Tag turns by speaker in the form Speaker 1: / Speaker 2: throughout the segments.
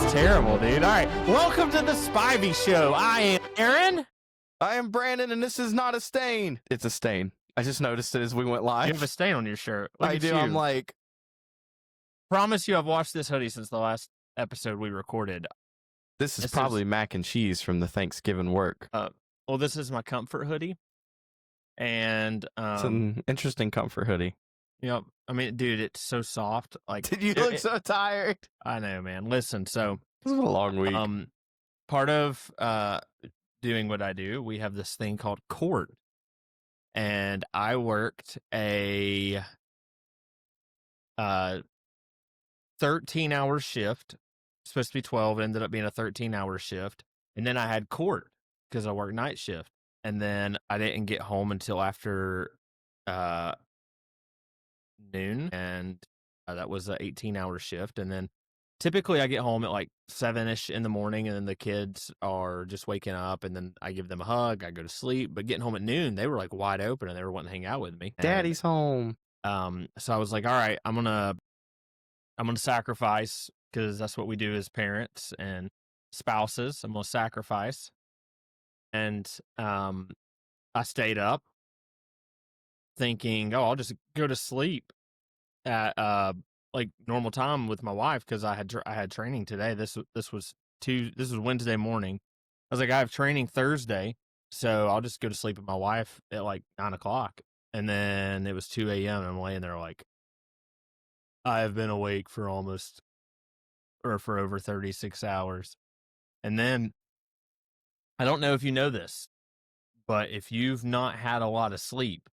Speaker 1: terrible, dude. All right. Welcome to the Spivey Show. I am Aaron.
Speaker 2: I am Brandon, and this is not a stain. It's a stain. I just noticed it as we went live.
Speaker 1: You have a stain on your shirt. Look
Speaker 2: I
Speaker 1: at
Speaker 2: do.
Speaker 1: you.
Speaker 2: I'm like,
Speaker 1: promise you I've washed this hoodie since the last episode we recorded.
Speaker 2: this is probably mac and cheese from the Thanksgiving work.
Speaker 1: Well, this is my comfort hoodie. And
Speaker 2: It's an interesting comfort hoodie.
Speaker 1: yep. I mean, dude, it's so soft. Like,
Speaker 2: Did you look so tired?
Speaker 1: I know, man. Listen, so
Speaker 2: This was a long week.
Speaker 1: part of doing what I do, we have this thing called court. And I worked a 13-hour shift. Supposed to be 12, ended up being a 13-hour shift. And then I had court because I worked night shift. And then I didn't get home until after noon, and that was an 18-hour shift. And then typically I get home at like 7-ish in the morning, and then the kids are just waking up, and then I give them a hug, I go to sleep. But getting home at noon, they were like wide open, and they were wanting to hang out with me.
Speaker 2: Daddy's home.
Speaker 1: So I was like, all right, I'm gonna sacrifice, because that's what we do as parents and spouses. I'm gonna sacrifice. And I stayed up thinking, I'll just go to sleep at like normal time with my wife, because I had training today. This was Wednesday morning. I was like, I have training Thursday, so I'll just go to sleep with my wife at like 9:00. And then it was 2 a.m. and I'm laying there like, I have been awake for over 36 hours. And then I don't know if you know this, but if you've not had a lot of sleep,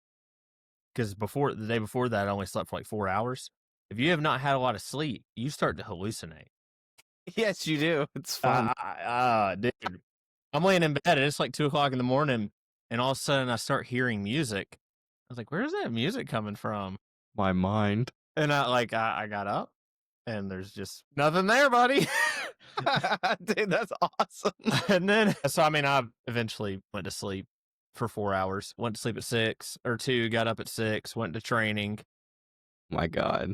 Speaker 1: because the day before that, I only slept for like 4 hours. If you have not had a lot of sleep, you start to hallucinate.
Speaker 2: Yes, you do. It's fun.
Speaker 1: Dude, I'm laying in bed and it's like 2:00 in the morning, and all of a sudden I start hearing music. I was like, where's that music coming from?
Speaker 2: My mind.
Speaker 1: And I got up, and there's just nothing there, buddy.
Speaker 2: Dude, that's awesome.
Speaker 1: And then, so I mean, I eventually went to sleep for 4 hours. Went to sleep at 6 or 2, got up at 6, went to training.
Speaker 2: My God.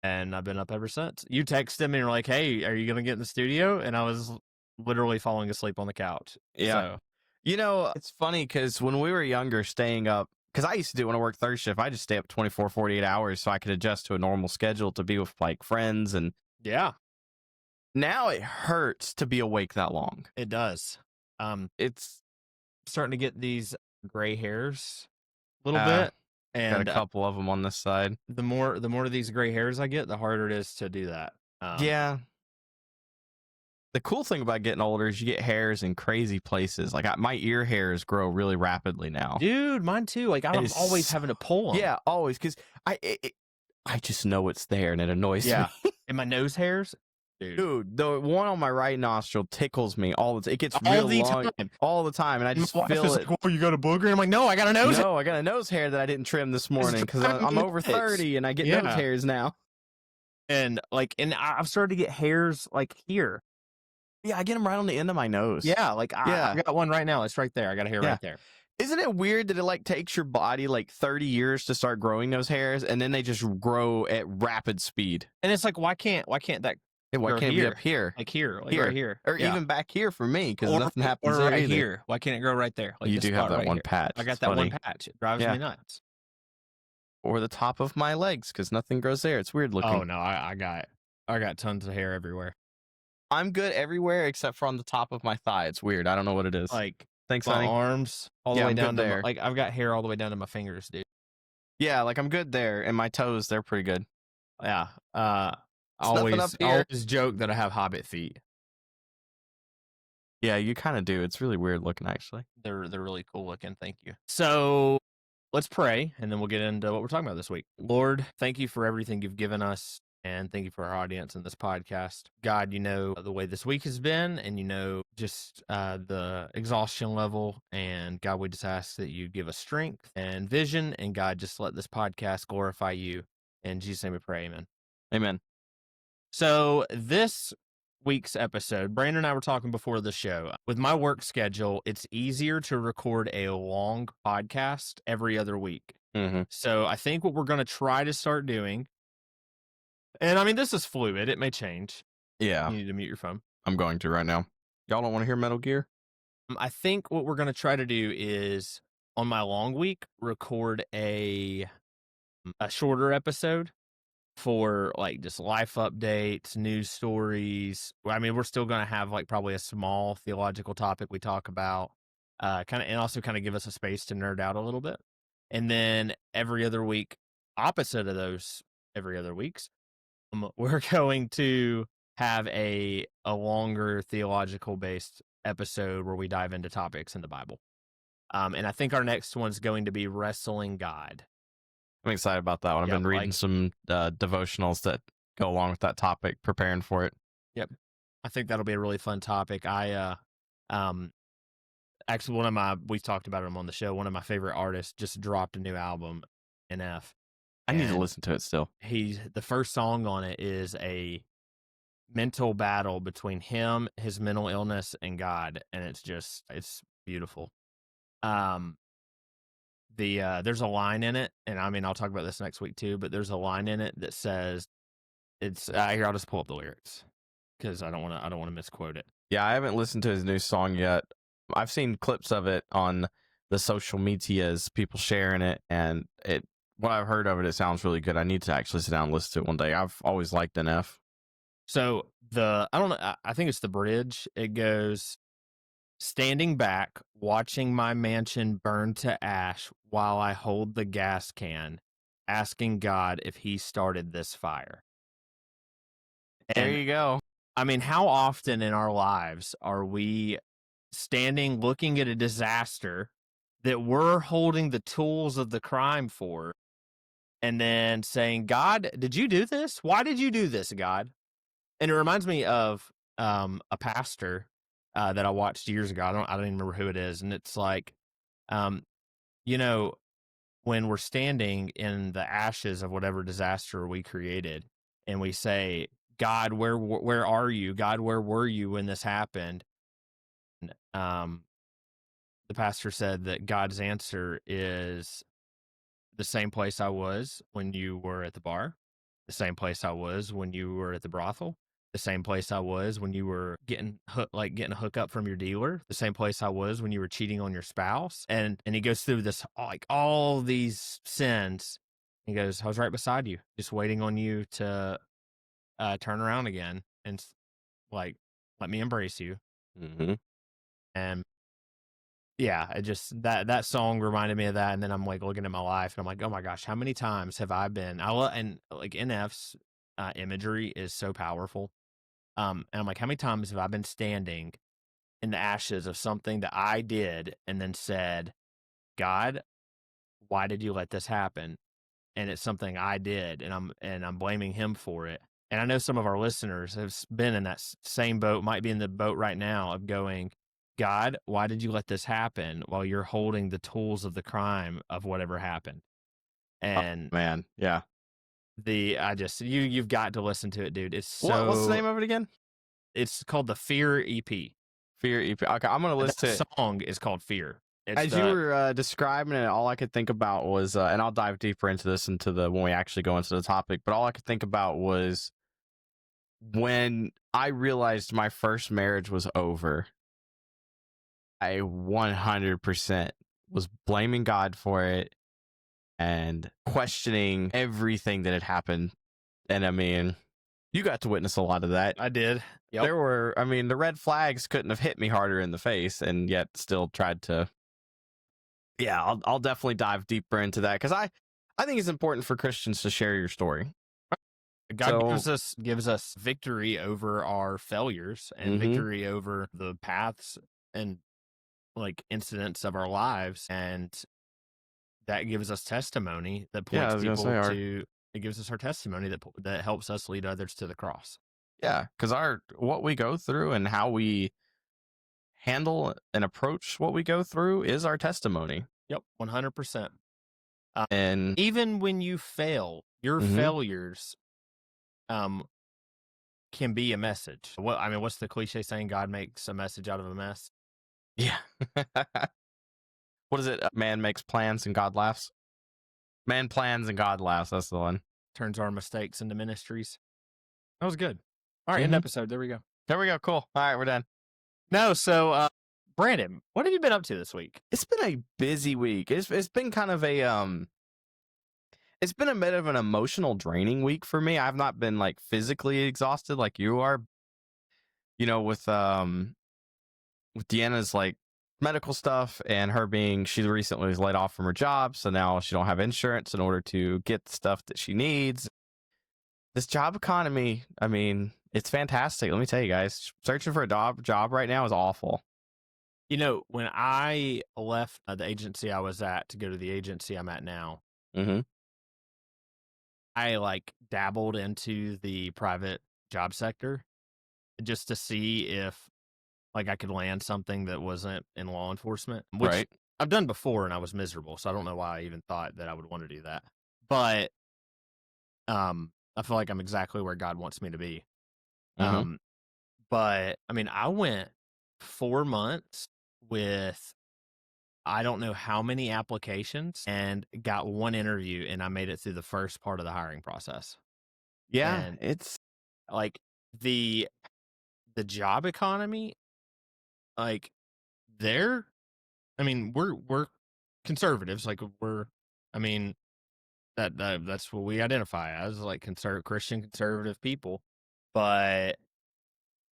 Speaker 1: And I've been up ever since. You texted me and were like, hey, are you going to get in the studio? And I was literally falling asleep on the couch.
Speaker 2: Yeah.
Speaker 1: So,
Speaker 2: You know, it's funny because when we were younger, staying up, because I used to do it when I worked third shift, I just stay up 24, 48 hours so I could adjust to a normal schedule to be with like friends. And
Speaker 1: yeah,
Speaker 2: now it hurts to be awake that long.
Speaker 1: it does.
Speaker 2: It's
Speaker 1: starting to get these gray hairs a little bit. And
Speaker 2: got a couple of them on this side.
Speaker 1: The more of these gray hairs I get, the harder it is to do that.
Speaker 2: Yeah. The cool thing about getting older is you get hairs in crazy places. Like my ear hairs grow really rapidly now.
Speaker 1: Dude, mine too. Like I'm always having to pull them.
Speaker 2: Yeah, always, because I just know it's there and it annoys me.
Speaker 1: And my nose hairs,
Speaker 2: dude, the one on my right nostril tickles me all the time. It gets
Speaker 1: all
Speaker 2: real
Speaker 1: the
Speaker 2: long
Speaker 1: time.
Speaker 2: all the time, and I just feel it.
Speaker 1: Like, oh, you got a booger? And I'm like, no, I got a nose.
Speaker 2: No, I got a nose hair that I didn't trim this morning because I'm over 30 and I get nose hairs now.
Speaker 1: And I've started to get hairs like here.
Speaker 2: Yeah, I get them right on the end of my nose.
Speaker 1: Yeah, like I got one right now. It's right there. I got a hair right there.
Speaker 2: Isn't it weird that it like takes your body like 30 years to start growing those hairs, and then they just grow at rapid speed?
Speaker 1: And it's like, why can't that?
Speaker 2: Why can't it be up here?
Speaker 1: Like here, like right here,
Speaker 2: or even back here for me, because nothing happens
Speaker 1: or
Speaker 2: there
Speaker 1: right
Speaker 2: either.
Speaker 1: here. Why can't it grow right there? Like
Speaker 2: you do have that one patch.
Speaker 1: I got that one patch. It drives me nuts.
Speaker 2: Or the top of my legs, because nothing grows there. It's weird looking.
Speaker 1: Oh no, I got tons of hair everywhere.
Speaker 2: I'm good everywhere except for on the top of my thigh. It's weird. I don't know what it is.
Speaker 1: Like,
Speaker 2: thanks,
Speaker 1: my
Speaker 2: honey.
Speaker 1: arms all the way down
Speaker 2: there.
Speaker 1: like I've got hair all the way down to my fingers, dude.
Speaker 2: Yeah, like I'm good there, and my toes, they're pretty good.
Speaker 1: Yeah. Always joke that I have hobbit feet.
Speaker 2: Yeah, you kind of do. It's really weird looking, actually.
Speaker 1: They're really cool looking. Thank you. So let's pray, and then we'll get into what we're talking about this week. Lord, thank you for everything you've given us. And thank you for our audience in this podcast. God, you know the way this week has been, and you know just the exhaustion level. And God, we just ask that you give us strength and vision. And God, just let this podcast glorify you. In Jesus' name we pray, amen.
Speaker 2: Amen.
Speaker 1: So this week's episode, Brandon and I were talking before the show. With my work schedule, it's easier to record a long podcast every other week.
Speaker 2: Mm-hmm.
Speaker 1: So I think what we're going to try to start doing, and I mean, this is fluid. It may change.
Speaker 2: Yeah,
Speaker 1: You need to mute your phone.
Speaker 2: I'm going to right now. Y'all don't want to hear Metal Gear?
Speaker 1: I think what we're gonna try to do is on my long week record a shorter episode for like just life updates, news stories. I mean, we're still gonna have like probably a small theological topic we talk about, kind of, and also kind of give us a space to nerd out a little bit. And then every other week, opposite of those every other weeks, we're going to have a longer theological based episode where we dive into topics in the Bible. And I think our next one's going to be wrestling God.
Speaker 2: I'm excited about that one. I've
Speaker 1: Yep,
Speaker 2: been reading
Speaker 1: like
Speaker 2: some devotionals that go along with that topic, preparing for it.
Speaker 1: yep. I think that'll be a really fun topic. Um actually we've talked about him on the show. One of my favorite artists just dropped a new album, NF.
Speaker 2: I need to
Speaker 1: And
Speaker 2: listen to it still.
Speaker 1: the first song on it is a mental battle between him, his mental illness, and God, and it's beautiful. Um, there's a line in it, and I mean I'll talk about this next week too, but there's a line in it that says it's here. I'll just pull up the lyrics because I don't want to misquote it.
Speaker 2: Yeah, I haven't listened to his new song yet. I've seen clips of it on the social medias, people sharing it, and what I've heard of it, it sounds really good. I need to actually sit down and listen to it one day. I've always liked NF.
Speaker 1: So I don't know. I think it's the bridge. It goes, standing back, watching my mansion burn to ash while I hold the gas can, asking God if he started this fire.
Speaker 2: There
Speaker 1: And
Speaker 2: you go.
Speaker 1: I mean, how often in our lives are we standing looking at a disaster that we're holding the tools of the crime for and then saying, God, did you do this? Why did you do this, God? And it reminds me of a pastor that I watched years ago. I don't even remember who it is. And it's like, um, you know, when we're standing in the ashes of whatever disaster we created, and we say, God, where are you? God, where were you when this happened? Um, the pastor said that God's answer is the same place I was when you were at the bar, the same place I was when you were at the brothel, the same place I was when you were getting getting a hookup from your dealer, the same place I was when you were cheating on your spouse. And he goes through this, like all these sins. He goes, I was right beside you, just waiting on you to turn around again and like let me embrace you.
Speaker 2: Mm-hmm.
Speaker 1: And yeah, it just that song reminded me of that. And then I'm like looking at my life and I'm like, oh my gosh, how many times have I been? And like NF's imagery is so powerful. And I'm like, how many times have I been standing in the ashes of something that I did and then said, God, why did you let this happen? And it's something I did, and I'm blaming him for it. And I know some of our listeners have been in that same boat, might be in the boat right now of going, God, why did you let this happen while you're holding the tools of the crime of whatever happened? And
Speaker 2: Man, yeah.
Speaker 1: you've got to listen to it, dude. It's
Speaker 2: What's the name of it again?
Speaker 1: It's called the Fear EP.
Speaker 2: Fear EP. Okay, I'm gonna listen to it.
Speaker 1: The song is called Fear.
Speaker 2: As you were describing it, all I could think about was, and I'll dive deeper into this when we actually go into the topic. But all I could think about was when I realized my first marriage was over. I 100% was blaming God for it and questioning everything that had happened. And I mean, you got to witness a lot of that.
Speaker 1: I did. Yep.
Speaker 2: The red flags couldn't have hit me harder in the face, and yet still tried to. Yeah, I'll definitely dive deeper into that because I think it's important for Christians to share your story.
Speaker 1: God gives us victory over our failures and victory over the paths and like incidents of our lives, and that gives us testimony that points people to. It gives us our testimony that helps us lead others to the cross.
Speaker 2: Yeah, because what we go through and how we handle and approach what we go through is our testimony.
Speaker 1: Yep, 100%.
Speaker 2: And
Speaker 1: even when you fail, your failures can be a message. What's the cliche saying? God makes a message out of a mess.
Speaker 2: Yeah. What is it? Man makes plans and God laughs. Man plans and God laughs. That's the one.
Speaker 1: Turns our mistakes into ministries. That was good. All right, end
Speaker 2: Mhm.
Speaker 1: episode. There we go.
Speaker 2: There we go. Cool. All right, we're done.
Speaker 1: No, so Brandon, what have you been up to this week?
Speaker 2: It's been a busy week. It's been kind of a it's been a bit of an emotional draining week for me. I've not been like physically exhausted like you are, with Deanna's like medical stuff and her being she recently was laid off from her job, so now she don't have insurance in order to get the stuff that she needs. This job economy, I mean, it's fantastic. Let me tell you guys, searching for a job right now is awful.
Speaker 1: When I left the agency I was at to go to the agency I'm at now,
Speaker 2: Mm-hmm.
Speaker 1: I like dabbled into the private job sector just to see if like I could land something that wasn't in law enforcement, which
Speaker 2: Right.
Speaker 1: I've done before and I was miserable. So I don't know why I even thought that I would want to do that. But I feel like I'm exactly where God wants me to be.
Speaker 2: Mm-hmm.
Speaker 1: But I mean, I went 4 months with I don't know how many applications and got one interview and I made it through the first part of the hiring process.
Speaker 2: Yeah,
Speaker 1: And
Speaker 2: it's
Speaker 1: like the job economy, like they're I mean, we're conservatives, like I mean that's what we identify as, like Christian conservative people. But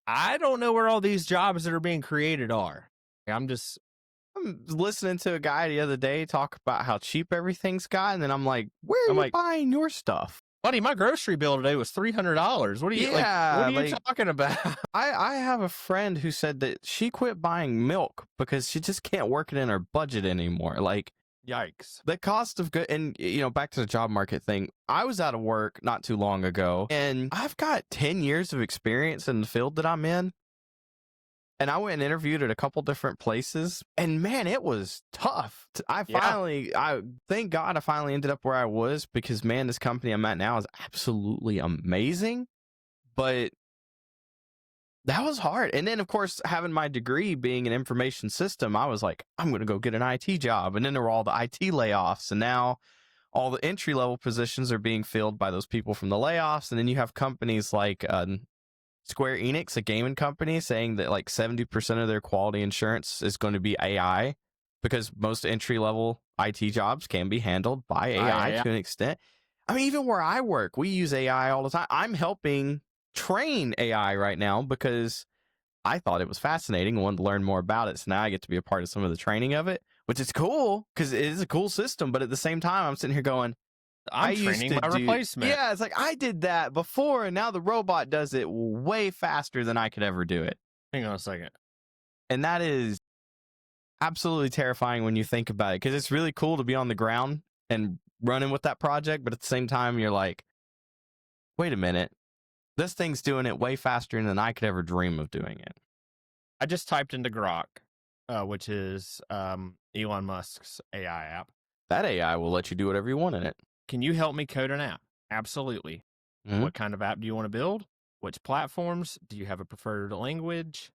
Speaker 1: I don't know where all these jobs that are being created are. I'm
Speaker 2: listening to a guy the other day talk about how cheap everything's got, and then I'm like, where are you
Speaker 1: like,
Speaker 2: buying your stuff?
Speaker 1: buddy, my grocery bill today was $300. What are you
Speaker 2: Yeah,
Speaker 1: what are you
Speaker 2: like-
Speaker 1: talking about?
Speaker 2: I have a friend who said that she quit buying milk because she just can't work it in her budget anymore. Like,
Speaker 1: Yikes.
Speaker 2: the cost of good, and back to the job market thing. I was out of work not too long ago, and I've got 10 years of experience in the field that I'm in. And I went and interviewed at a couple different places, and man, it was tough. I thank God I finally ended up where I was, because man, this company I'm at now is absolutely amazing. But that was hard. And then, of course, having my degree being an information system, I was like, I'm going to go get an IT job. And then there were all the IT layoffs. And now all the entry level positions are being filled by those people from the layoffs. And then you have companies like Square Enix, a gaming company, saying that like 70% of their quality insurance is going to be AI, because most entry level IT jobs can be handled by AI to an extent. I mean, even where I work, we use AI all the time. I'm helping train AI right now because I thought it was fascinating and wanted to learn more about it. So now I get to be a part of some of the training of it, which is cool because it is a cool system. But at the same time, I'm sitting here going,
Speaker 1: I'm training my replacement.
Speaker 2: Yeah, it's like I did that before, and now the robot does it way faster than I could ever do it.
Speaker 1: Hang on a second.
Speaker 2: And that is absolutely terrifying when you think about it, because it's really cool to be on the ground and running with that project, but at the same time, you're like, wait a minute, this thing's doing it way faster than I could ever dream of doing it.
Speaker 1: I just typed into Grok, which is Elon Musk's AI app.
Speaker 2: That AI will let you do whatever you want in it.
Speaker 1: Can you help me code an app? Absolutely.
Speaker 2: Mhm.
Speaker 1: What kind of app do you want to build? Which platforms? Do you have a preferred language?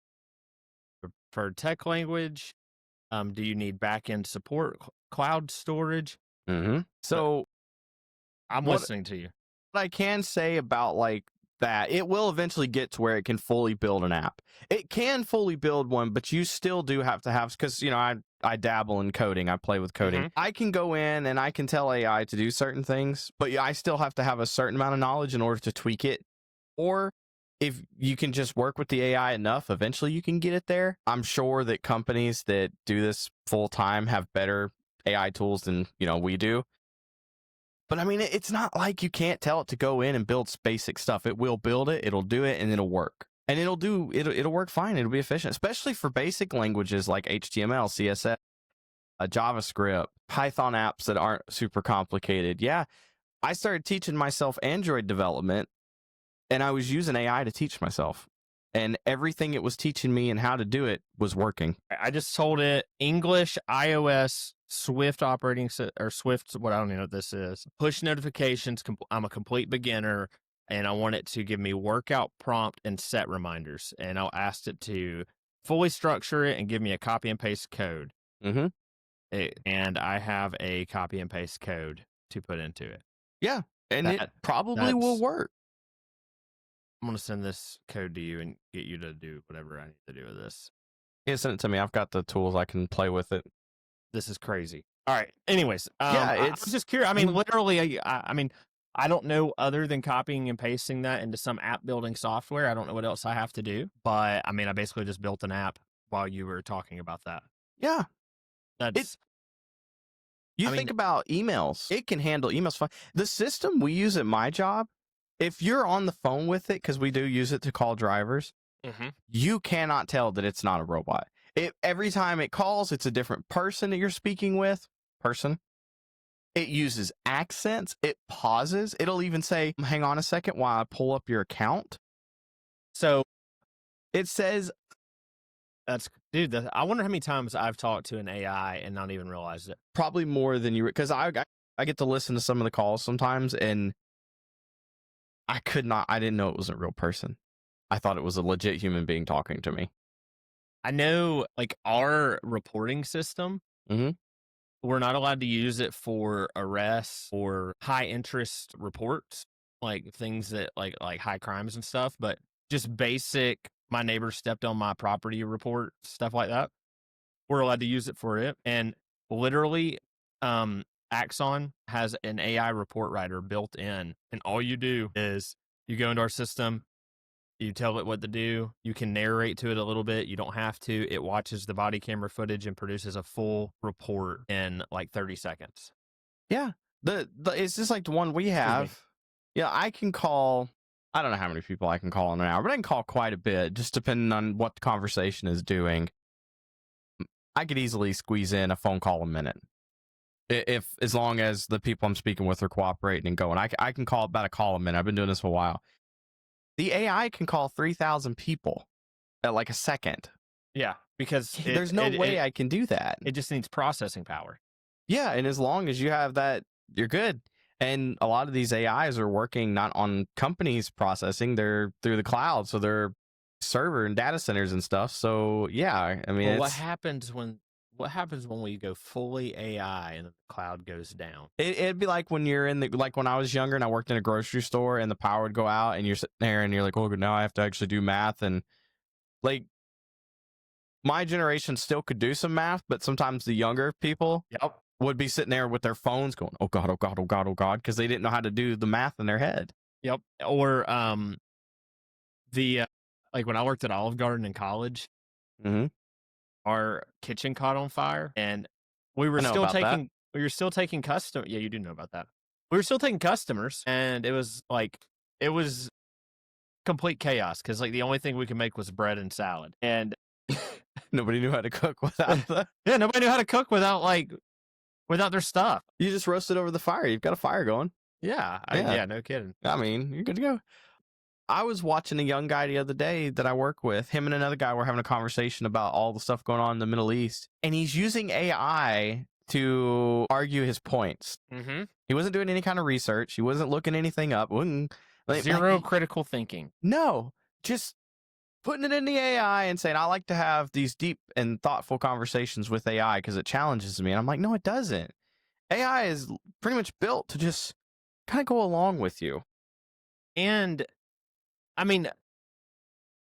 Speaker 1: Preferred tech language? Do you need back-end support, cloud storage?
Speaker 2: Mm-hmm. So
Speaker 1: I'm listening to you.
Speaker 2: What I can say about like that, it will eventually get to where it can fully build an app. It can fully build one, but you still do have to have, because I dabble in coding. I play with coding.
Speaker 1: Mhm.
Speaker 2: I can go in and I can tell AI to do certain things, but I still have to have a certain amount of knowledge in order to tweak it. Or if you can just work with the AI enough, eventually you can get it there. I'm sure that companies that do this full time have better AI tools than we do. But I mean, it's not like you can't tell it to go in and build basic stuff. It will build it, it'll do it, and it'll work. And it'll work fine. It'll be efficient, especially for basic languages like HTML, CSS, JavaScript, Python apps that aren't super complicated. Yeah, I started teaching myself Android development, and I was using AI to teach myself. And everything it was teaching me and how to do it was working.
Speaker 1: I just told it English, iOS, Swift operating or Swift, what I don't even know what this is. Push notifications. I'm a complete beginner, and I want it to give me workout prompt and set reminders. And I'll ask it to fully structure it and give me a copy and paste code.
Speaker 2: Mm-hmm.
Speaker 1: And I have a copy and paste code to put into it.
Speaker 2: Yeah, and it probably will work.
Speaker 1: I'm gonna send this code to you and get you to do whatever I need to do with this.
Speaker 2: Yeah, send it to me. I've got the tools. I can play with it.
Speaker 1: This is crazy. All right. Anyways,
Speaker 2: Yeah,
Speaker 1: I'm
Speaker 2: it's
Speaker 1: just curious. I mean,
Speaker 2: Mhm.
Speaker 1: literally, I mean, I don't know other than copying and pasting that into some app building software. I don't know what else I have to do, but I mean, I basically just built an app while you were talking about that.
Speaker 2: yeah.
Speaker 1: That's,
Speaker 2: You
Speaker 1: I
Speaker 2: think
Speaker 1: mean,
Speaker 2: about emails. It can handle emails fine. The system we use at my job, if you're on the phone with it, because we do use it to call drivers, you cannot tell that it's not a robot. Every time it calls, it's a different person that you're speaking with. It uses accents. It pauses. It'll even say, hang on a second while I pull up your account.
Speaker 1: so
Speaker 2: It says,
Speaker 1: that's, dude, I wonder how many times I've talked to an AI and not even realized it.
Speaker 2: probably more than you, because I get to listen to some of the calls sometimes, and I didn't know it was a real person. I thought it was a legit human being talking to me.
Speaker 1: I know, like, our reporting system,
Speaker 2: Mhm.
Speaker 1: we're not allowed to use it for arrests or high interest reports, like things that like high crimes and stuff, but just basic my neighbor stepped on my property report, stuff like that. We're allowed to use it for it. And literally, Axon has an AI report writer built in, and all you do is you go into our system, you tell it what to do, you can narrate to it a little bit, you don't have to. It watches the body camera footage and produces a full report in like 30 seconds.
Speaker 2: Yeah. It's just like the one we have. Yeah, I can call. I don't know how many people I can call in an hour, but I can call quite a bit, just depending on what the conversation is doing. I could easily squeeze in a phone call a minute, if as long as the people I'm speaking with are cooperating and going. I can call about a call a minute. I've been doing this for a while. The AI can call 3,000 people at like a second.
Speaker 1: Yeah, because
Speaker 2: There's no way I can do that.
Speaker 1: It just needs processing power.
Speaker 2: Yeah, and as long as you have that, you're good. And a lot of these AIs are working not on companies processing, they're through the cloud, so they're server and data centers and stuff. So yeah, I mean,
Speaker 1: Well, what happens when we go fully AI and the cloud goes down?
Speaker 2: it'd be like when you're like when I was younger and I worked in a grocery store and the power would go out and you're sitting there and you're like, oh, now I have to actually do math. And like my generation still could do some math, but sometimes the younger people would be sitting there with their phones going, oh God, oh God, oh God, oh God, because they didn't know how to do the math in their head.
Speaker 1: Yep. Or like when I worked at Olive Garden in college, our kitchen caught on fire, and we were still taking custom. Yeah, you do know about that. We were still taking customers, and it was complete chaos because like the only thing we could make was bread and salad, and
Speaker 2: nobody knew how to cook without
Speaker 1: nobody knew how to cook without their stuff.
Speaker 2: You just roast it over the fire. You've got a fire going.
Speaker 1: Yeah, no kidding.
Speaker 2: I mean, you're good to go. I was watching a young guy the other day that I work with. Him and another guy were having a conversation about all the stuff going on in the Middle East, and he's using AI to argue his points.
Speaker 1: Mm-hmm.
Speaker 2: He wasn't doing any kind of research. He wasn't looking anything up.
Speaker 1: Zero critical thinking.
Speaker 2: No, just putting it in the AI and saying, I like to have these deep and thoughtful conversations with AI because it challenges me. And I'm like, no, it doesn't. AI is pretty much built to just kind of go along with you.
Speaker 1: And I mean,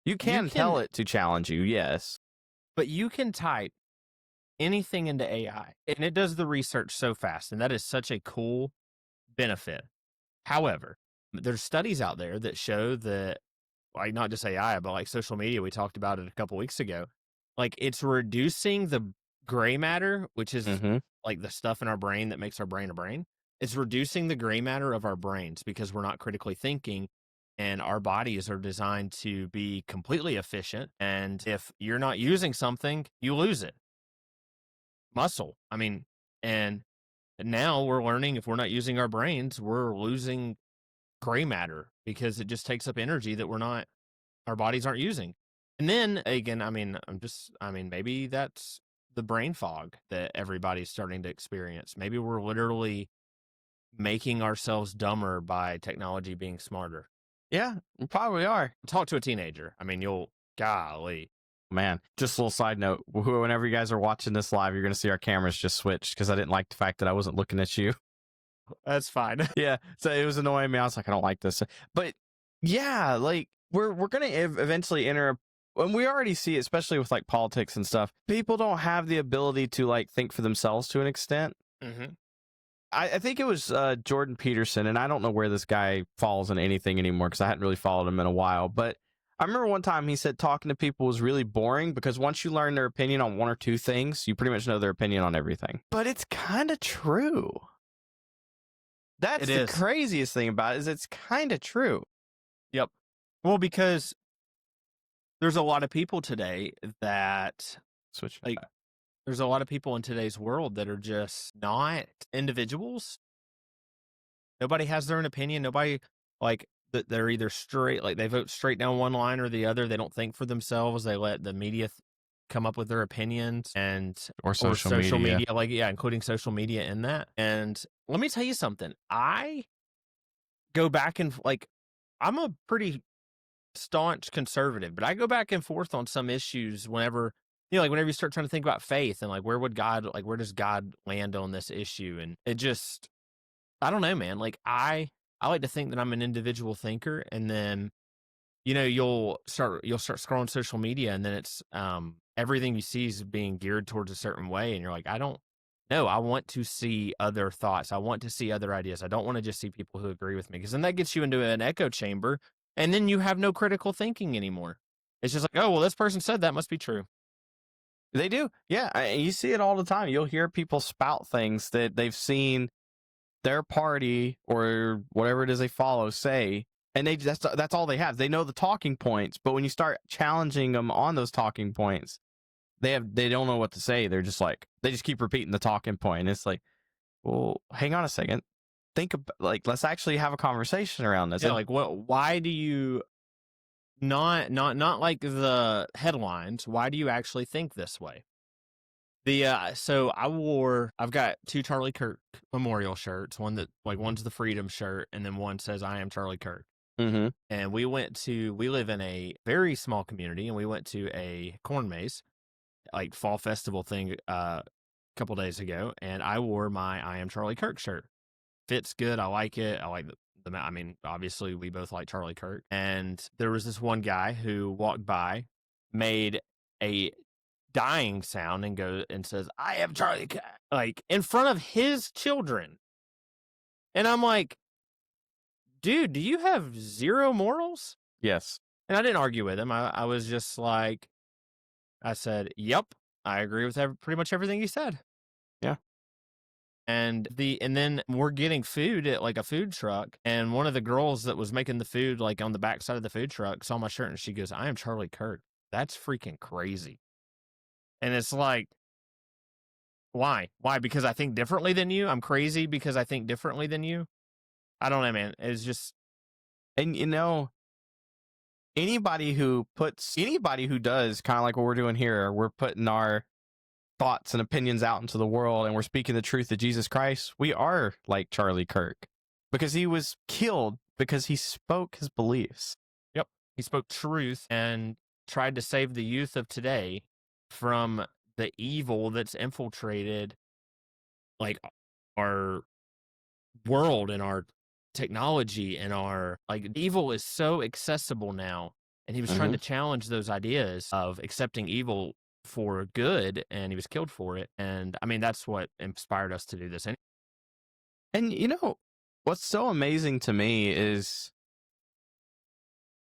Speaker 2: you can tell it to challenge you, yes.
Speaker 1: But you can type anything into AI and it does the research so fast. And that is such a cool benefit. However, there's studies out there that show that, like, not just AI, but like social media, we talked about it a couple weeks ago. Like, it's reducing the gray matter, which is like the stuff in our brain that makes our brain a brain. It's reducing the gray matter of our brains because we're not critically thinking, and our bodies are designed to be completely efficient. And if you're not using something, you lose it. Muscle. I mean, and now we're learning if we're not using our brains, we're losing gray matter because it just takes up energy that our bodies aren't using. And then again, I mean, maybe that's the brain fog that everybody's starting to experience. Maybe we're literally making ourselves dumber by technology being smarter.
Speaker 2: Yeah, we probably are.
Speaker 1: Talk to a teenager. I mean, golly.
Speaker 2: Man, just a little side note. Whenever you guys are watching this live, you're going to see our cameras just switch because I didn't like the fact that I wasn't looking at you.
Speaker 1: That's fine.
Speaker 2: Yeah, so it was annoying me. I was like, I don't like this. But yeah, like we're gonna eventually enter, and we already see it, especially with like politics and stuff. People don't have the ability to like think for themselves to an extent.
Speaker 1: Mm-hmm.
Speaker 2: I think it was Jordan Peterson, and I don't know where this guy falls in anything anymore because I hadn't really followed him in a while. But I remember one time he said talking to people was really boring because once you learn their opinion on one or two things, you pretty much know their opinion on everything. But it's kind of true. That's
Speaker 1: It
Speaker 2: the
Speaker 1: is.
Speaker 2: craziest thing about it, is it's kind of true.
Speaker 1: Yep. Well, because there's a lot of people today that
Speaker 2: Switch.
Speaker 1: like there's a lot of people in today's world that are just not individuals. Nobody has their own opinion. Nobody like they're either straight, like they vote straight down one line or the other. They don't think for themselves. They let the media come up with their opinions and
Speaker 2: Or social media.
Speaker 1: like, yeah, including social media in that. And let me tell you something. I go back and like, I'm a pretty staunch conservative, but I go back and forth on some issues whenever, like whenever you start trying to think about faith and like where does God land on this issue? And it just, I don't know, man. Like I like to think that I'm an individual thinker, and then you'll start scrolling social media, and then it's everything you see is being geared towards a certain way, and you're like, I don't know. I want to see other thoughts. I want to see other ideas. I don't want to just see people who agree with me, because then that gets you into an echo chamber, and then you have no critical thinking anymore. It's just like, oh well, this person said that must be true.
Speaker 2: They do, yeah. You see it all the time. You'll hear people spout things that they've seen their party or whatever it is they follow say, and that's all they have. They know the talking points, but when you start challenging them on those talking points, they don't know what to say. They're just like, they just keep repeating the talking point. And it's like, well, hang on a second. Think about, like, let's actually have a conversation around this.
Speaker 1: Yeah, like why do you not like the headlines? Why do you actually think this way? So I've got 2 Charlie Kirk memorial shirts. One's the Freedom shirt, and then one says I am Charlie Kirk.
Speaker 2: Mm-hmm.
Speaker 1: And we live in a very small community, and we went to a corn maze, like fall festival thing, a couple days ago, and I wore my I am Charlie Kirk shirt. Fits good. I like it. I like I mean, obviously we both like Charlie Kirk. And there was this one guy who walked by, made a dying sound and says, I am Charlie Kirk, like in front of his children. And I'm like, dude, do you have zero morals?
Speaker 2: Yes.
Speaker 1: And I didn't argue with him. I was just like, I said, yep, I agree with pretty much everything he said.
Speaker 2: Yeah.
Speaker 1: And then we're getting food at like a food truck, and one of the girls that was making the food, like on the back side of the food truck, saw my shirt, and she goes, I am Charlie Kirk. That's freaking crazy. And it's like, why? Because I think differently than you? I'm crazy because I think differently than you? I don't know, man. It's just.
Speaker 2: And anybody who does kind of like what we're doing here, we're putting our thoughts and opinions out into the world, and we're speaking the truth of Jesus Christ. We are like Charlie Kirk, because he was killed because he spoke his beliefs.
Speaker 1: Yep. He spoke truth and tried to save the youth of today from the evil that's infiltrated like our world and our technology, and our like evil is so accessible now. And he was trying to challenge those ideas of accepting evil for good, and he was killed for it. And I mean, that's what inspired us to do this.
Speaker 2: And what's so amazing to me is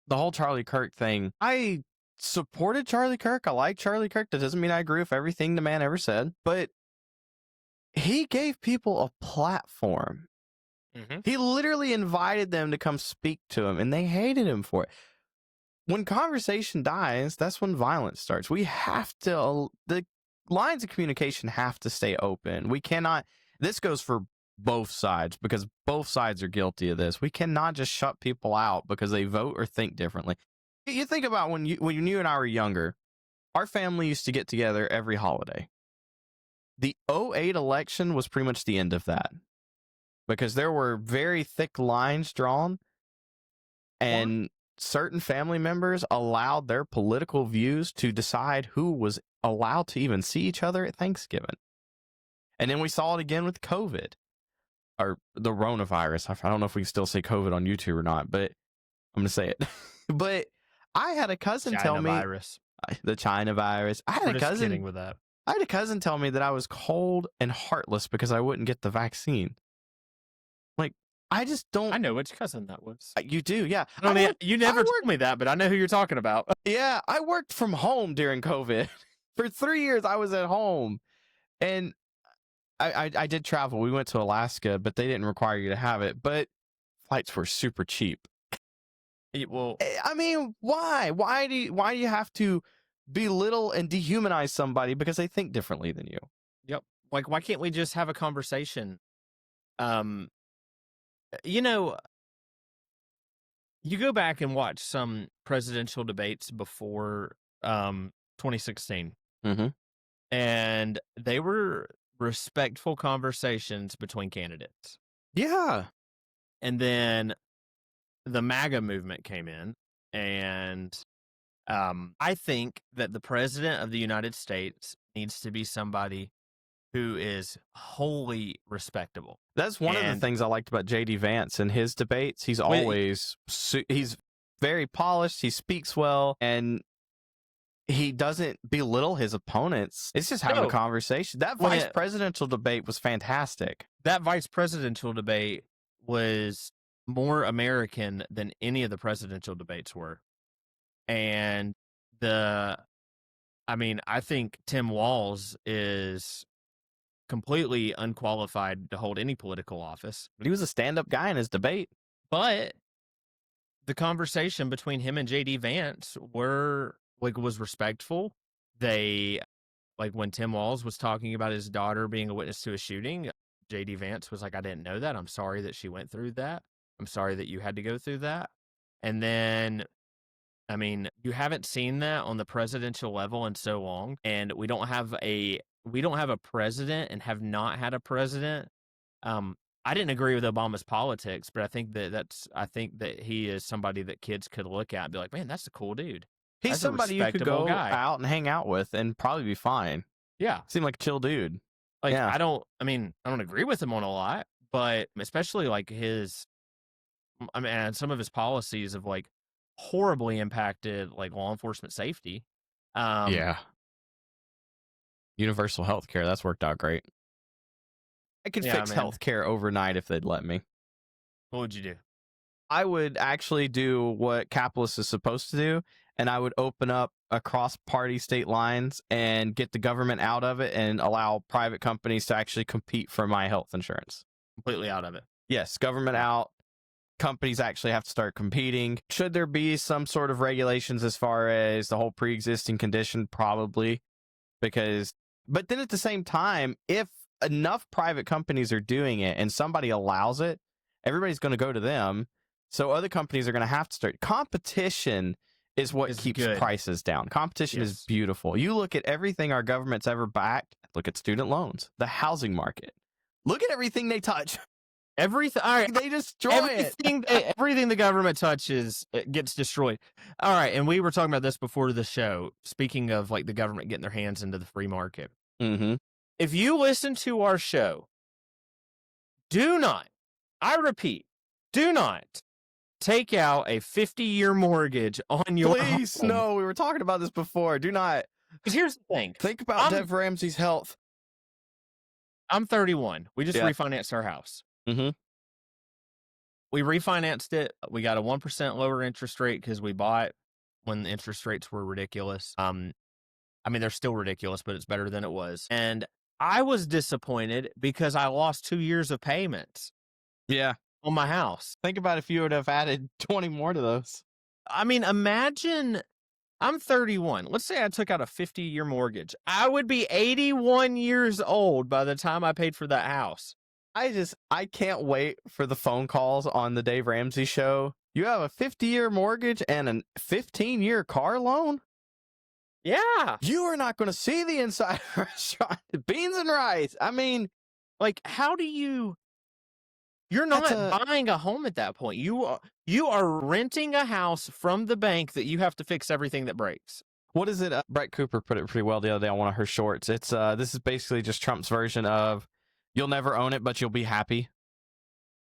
Speaker 2: the whole Charlie Kirk thing. I supported Charlie Kirk. I like Charlie Kirk. That doesn't mean I agree with everything the man ever said, but he gave people a platform.
Speaker 1: Mm-hmm.
Speaker 2: He literally invited them to come speak to him, and they hated him for it. When conversation dies, that's when violence starts. We have to, the lines of communication have to stay open. We cannot, this goes for both sides, because both sides are guilty of this. We cannot just shut people out because they vote or think differently. You think about when you and I were younger, our family used to get together every holiday. The 2008 election was pretty much the end of that, because there were very thick lines drawn, and certain family members allowed their political views to decide who was allowed to even see each other at Thanksgiving. And then we saw it again with COVID, or the coronavirus. I don't know if we can still say COVID on YouTube or not, but I'm going to say it. But I had a cousin tell
Speaker 1: China
Speaker 2: me
Speaker 1: virus.
Speaker 2: the China virus. I had
Speaker 1: We're
Speaker 2: a
Speaker 1: just kidding
Speaker 2: cousin.
Speaker 1: with that.
Speaker 2: I had a cousin tell me that I was cold and heartless because I wouldn't get the vaccine. Like, I just don't.
Speaker 1: I know which cousin that was.
Speaker 2: You do, yeah.
Speaker 1: I mean, you never
Speaker 2: I
Speaker 1: told me that, but I know who you're talking about.
Speaker 2: Yeah, I worked from home during COVID. For 3 years, I was at home, and I did travel. We went to Alaska, but they didn't require you to have it. But flights were super cheap.
Speaker 1: Well,
Speaker 2: I mean, why? Why do you have to belittle and dehumanize somebody because they think differently than you?
Speaker 1: yep. Like, why can't we just have a conversation? You know, you go back and watch some presidential debates before 2016,
Speaker 2: Mm-hmm.
Speaker 1: and they were respectful conversations between candidates.
Speaker 2: Yeah.
Speaker 1: And then the MAGA movement came in, and I think that the president of the United States needs to be somebody who is wholly respectable.
Speaker 2: That's one of the
Speaker 1: And-
Speaker 2: things I liked about JD Vance in his debates. He's
Speaker 1: Well,
Speaker 2: always he's very polished. He speaks well, and he doesn't belittle his opponents. It's just having a
Speaker 1: No.
Speaker 2: conversation. That
Speaker 1: Well,
Speaker 2: vice
Speaker 1: yeah.
Speaker 2: presidential debate was fantastic.
Speaker 1: That vice presidential debate was more American than any of the presidential debates were. And I think Tim Walz is completely unqualified to hold any political office.
Speaker 2: But he was a stand-up guy in his debate.
Speaker 1: But the conversation between him and JD Vance was respectful. They, like, when Tim Walz was talking about his daughter being a witness to a shooting, JD Vance was like, I didn't know that. I'm sorry that she went through that. I'm sorry that you had to go through that. And then, I mean, you haven't seen that on the presidential level in so long, and we don't have a president and have not had a president. I didn't agree with Obama's politics, but I think that he is somebody that kids could look at and be like, man, that's a cool dude.
Speaker 2: He's
Speaker 1: That's a
Speaker 2: somebody you could
Speaker 1: respectable
Speaker 2: go
Speaker 1: guy.
Speaker 2: out and hang out with and probably be fine.
Speaker 1: Yeah.
Speaker 2: Seemed like a chill dude.
Speaker 1: Like,
Speaker 2: Yeah.
Speaker 1: I don't agree with him on a lot, but especially like and some of his policies have like horribly impacted like law enforcement safety.
Speaker 2: Yeah. Universal health care. That's worked out great. I could
Speaker 1: Yeah,
Speaker 2: fix
Speaker 1: man.
Speaker 2: health care overnight if they'd let me.
Speaker 1: What would you do?
Speaker 2: I would actually do what capitalists is supposed to do, and I would open up across party state lines and get the government out of it and allow private companies to actually compete for my health insurance.
Speaker 1: Completely out of it.
Speaker 2: Yes, government out. Companies actually have to start competing. Should there be some sort of regulations as far as the whole pre-existing condition? Probably. But then at the same time, if enough private companies are doing it and somebody allows it, everybody's going to go to them. So other companies are going to have to start. Competition is what
Speaker 1: Is
Speaker 2: keeps
Speaker 1: good.
Speaker 2: prices down. Competition is
Speaker 1: Yes.
Speaker 2: beautiful. You look at everything our government's ever backed. Look at student loans, the housing market. Look at everything they touch.
Speaker 1: Everything. All right.
Speaker 2: They destroy it.
Speaker 1: Everything the government touches, it gets destroyed. All right, and we were talking about this before the show. Speaking of like the government getting their hands into the free market,
Speaker 2: Mm-hmm.
Speaker 1: if you listen to our show, do not, I repeat, do not take out a 50-year mortgage on your
Speaker 2: Please,
Speaker 1: home.
Speaker 2: no. We were talking about this before. Do not
Speaker 1: Because here's the thing.
Speaker 2: think about
Speaker 1: I'm-
Speaker 2: Dev Ramsey's health.
Speaker 1: I'm 31. We just
Speaker 2: Yeah.
Speaker 1: refinanced our house.
Speaker 2: Mhm.
Speaker 1: We refinanced it. We got a 1% lower interest rate because we bought when the interest rates were ridiculous. They're still ridiculous, but it's better than it was. And I was disappointed because I lost 2 years of payments
Speaker 2: Yeah.
Speaker 1: on my house.
Speaker 2: Think about if you would have added 20 more to those.
Speaker 1: I mean, imagine I'm 31. Let's say I took out a 50-year mortgage. I would be 81 years old by the time I paid for that house.
Speaker 2: I can't wait for the phone calls on the Dave Ramsey show. You have a 50-year mortgage and a 15-year car loan?
Speaker 1: Yeah.
Speaker 2: You are not going to see the inside of a restaurant. Beans and rice. I mean,
Speaker 1: Like, how do you're not
Speaker 2: That's
Speaker 1: buying a home at that point. You are renting a house from the bank that you have to fix everything that breaks.
Speaker 2: what is it? Brett Cooper put it pretty well the other day on one of her shorts. It's this is basically just Trump's version of you'll never own it, but you'll be happy.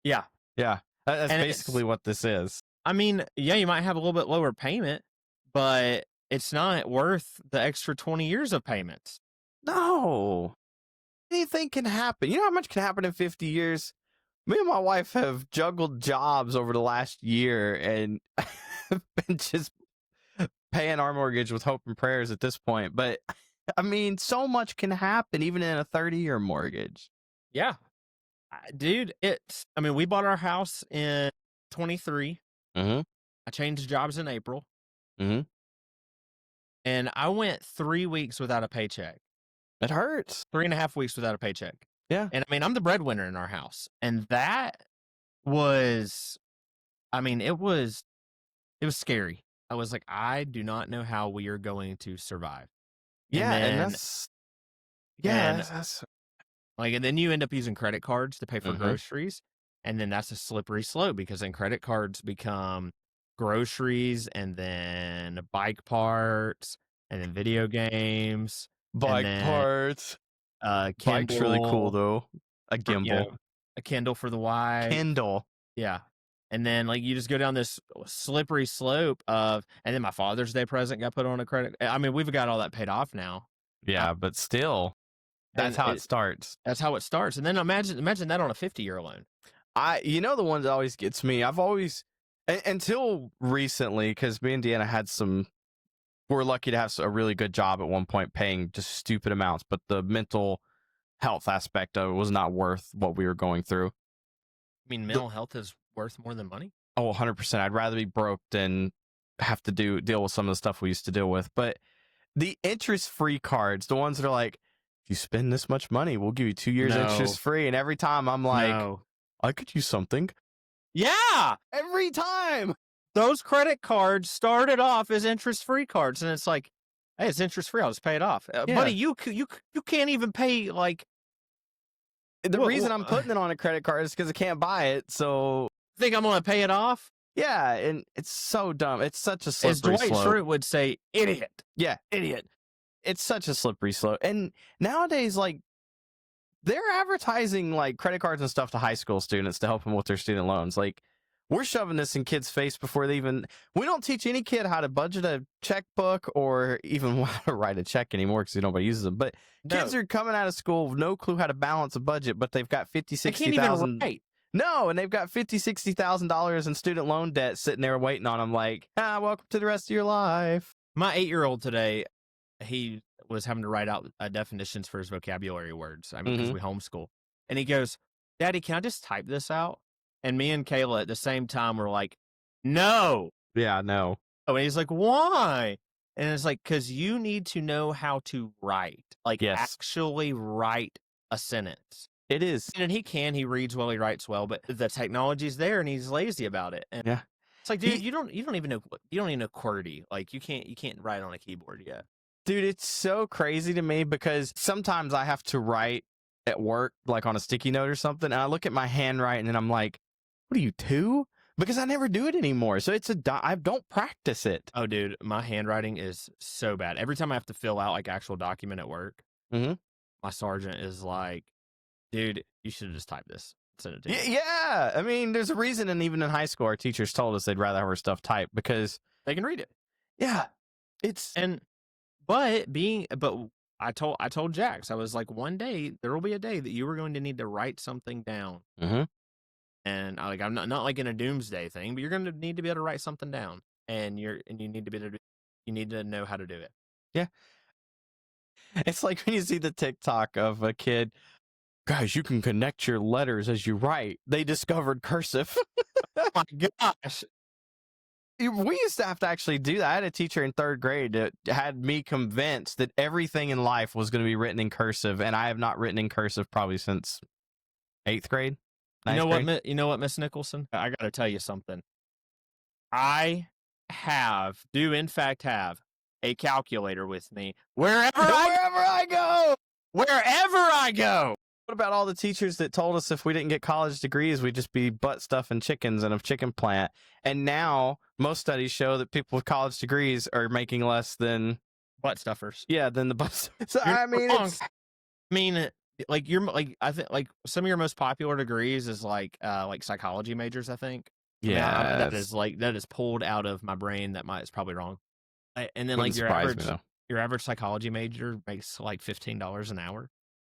Speaker 1: Yeah.
Speaker 2: Yeah. That's
Speaker 1: And
Speaker 2: basically what this is.
Speaker 1: I mean, yeah, you might have a little bit lower payment, but it's not worth the extra 20 years of payments.
Speaker 2: No. Anything can happen. You know how much can happen in 50 years? Me and my wife have juggled jobs over the last year and been just paying our mortgage with hope and prayers at this point. But I mean, so much can happen even in a 30-year mortgage.
Speaker 1: Yeah. Dude, I mean, we bought our house in 23.
Speaker 2: Mm-hmm.
Speaker 1: I changed jobs in April.
Speaker 2: Mm-hmm.
Speaker 1: And I went 3 weeks without a paycheck.
Speaker 2: It hurts.
Speaker 1: 3.5 weeks without a paycheck.
Speaker 2: Yeah.
Speaker 1: And I mean, I'm the breadwinner in our house. And that was, I mean, it was scary. I was like, I do not know how we are going to survive.
Speaker 2: Yeah.
Speaker 1: And
Speaker 2: that's
Speaker 1: and then you end up using credit cards to pay for
Speaker 2: Mhm.
Speaker 1: groceries. And then that's a slippery slope because then credit cards become groceries and then bike parts and then video games.
Speaker 2: bike
Speaker 1: then,
Speaker 2: parts. Bike's really cool
Speaker 1: Kindle,
Speaker 2: though. A gimbal.
Speaker 1: a Kindle for the wife.
Speaker 2: Kindle.
Speaker 1: Yeah. And then like you just go down this slippery slope of, and then my Father's Day present got put on a credit. I mean, we've got all that paid off now.
Speaker 2: Yeah, but still, that's how it starts.
Speaker 1: That's how it starts. And then imagine that on a 50-year loan.
Speaker 2: You know, the one that always gets me, I've always, until recently, because me and Deanna we're lucky to have a really good job at one point paying just stupid amounts, but the mental health aspect of it was not worth what we were going through.
Speaker 1: I mean, mental health is worth more than money.
Speaker 2: Oh, 100%. I'd rather be broke than have to deal with some of the stuff we used to deal with. But the interest-free cards, the ones that are like, if you spend this much money, we'll give you 2 years interest-free. And every time I'm like, I could use something.
Speaker 1: Yeah.
Speaker 2: Every time.
Speaker 1: Those credit cards started off as interest-free cards. And it's like, hey, it's interest-free. I'll just pay it off. Buddy, you can't even pay like.
Speaker 2: The reason I'm putting it on a credit card is because I can't buy it. So
Speaker 1: think I'm going to pay it off?
Speaker 2: Yeah, and it's so dumb. It's such a slippery slope.
Speaker 1: As Dwight Schrute would say, idiot.
Speaker 2: Yeah, idiot. It's such a slippery slope. And nowadays, like, they're advertising like credit cards and stuff to high school students to help them with their student loans. Like, we're shoving this in kids' face before they even. We don't teach any kid how to budget a checkbook or even how to write a check anymore because nobody uses them. But kids are coming out of school with no clue how to balance a budget, but they've got $50,000, $60,000.
Speaker 1: They can't even write.
Speaker 2: No, and they've got $50,000, $60,000 in student loan debt sitting there waiting on them. Like, welcome to the rest of your life.
Speaker 1: My 8-year-old today, he was having to write out definitions for his vocabulary words. I mean, because we homeschool, and he goes, "Daddy, can I just type this out?" And me and Kayla at the same time were like, "No."
Speaker 2: Yeah, no.
Speaker 1: Oh, and he's like, "Why?" And it's like, because you need to know how to write, like actually write a sentence.
Speaker 2: It is.
Speaker 1: And he reads well, he writes well, but the technology's there and he's lazy about it. And
Speaker 2: yeah.
Speaker 1: It's like, dude, you don't even know QWERTY. Like you can't write on a keyboard yet.
Speaker 2: Dude, it's so crazy to me because sometimes I have to write at work, like on a sticky note or something, and I look at my handwriting and I'm like, what are you, 2? Because I never do it anymore. So I don't practice it.
Speaker 1: Oh, dude, my handwriting is so bad. Every time I have to fill out like actual document at work, my sergeant is like, dude, you should have just typed this. Send it to me.
Speaker 2: Yeah. I mean, there's a reason, and even in high school, our teachers told us they'd rather have our stuff typed because
Speaker 1: they can read it.
Speaker 2: Yeah.
Speaker 1: But I told Jax, I was like, one day there will be a day that you are going to need to write something down. And I'm not like in a doomsday thing, but you're going to need to be able to write something down, and you need to be able to, you need to know how to do it.
Speaker 2: Yeah. It's like when you see the TikTok of a kid, guys, you can connect your letters as you write. They discovered cursive.
Speaker 1: Oh my gosh.
Speaker 2: We used to have to actually do that. I had a teacher in 3rd grade that had me convinced that everything in life was going to be written in cursive, and I have not written in cursive probably since 8th grade.
Speaker 1: You know what, Miss Nicholson? I got to tell you something. I do in fact have a calculator with me wherever I go. Wherever I go.
Speaker 2: What about all the teachers that told us if we didn't get college degrees, we'd just be butt stuffing chickens in a chicken plant? And now most studies show that people with college degrees are making less than
Speaker 1: butt stuffers.
Speaker 2: Yeah, than the butt. So, I
Speaker 1: mean, like I think like some of your most popular degrees is like psychology majors. I think.
Speaker 2: Yeah,
Speaker 1: that is pulled out of my brain. It's probably wrong. And then
Speaker 2: Wouldn't
Speaker 1: like your
Speaker 2: surprise me though.
Speaker 1: average psychology major makes like $15 an hour,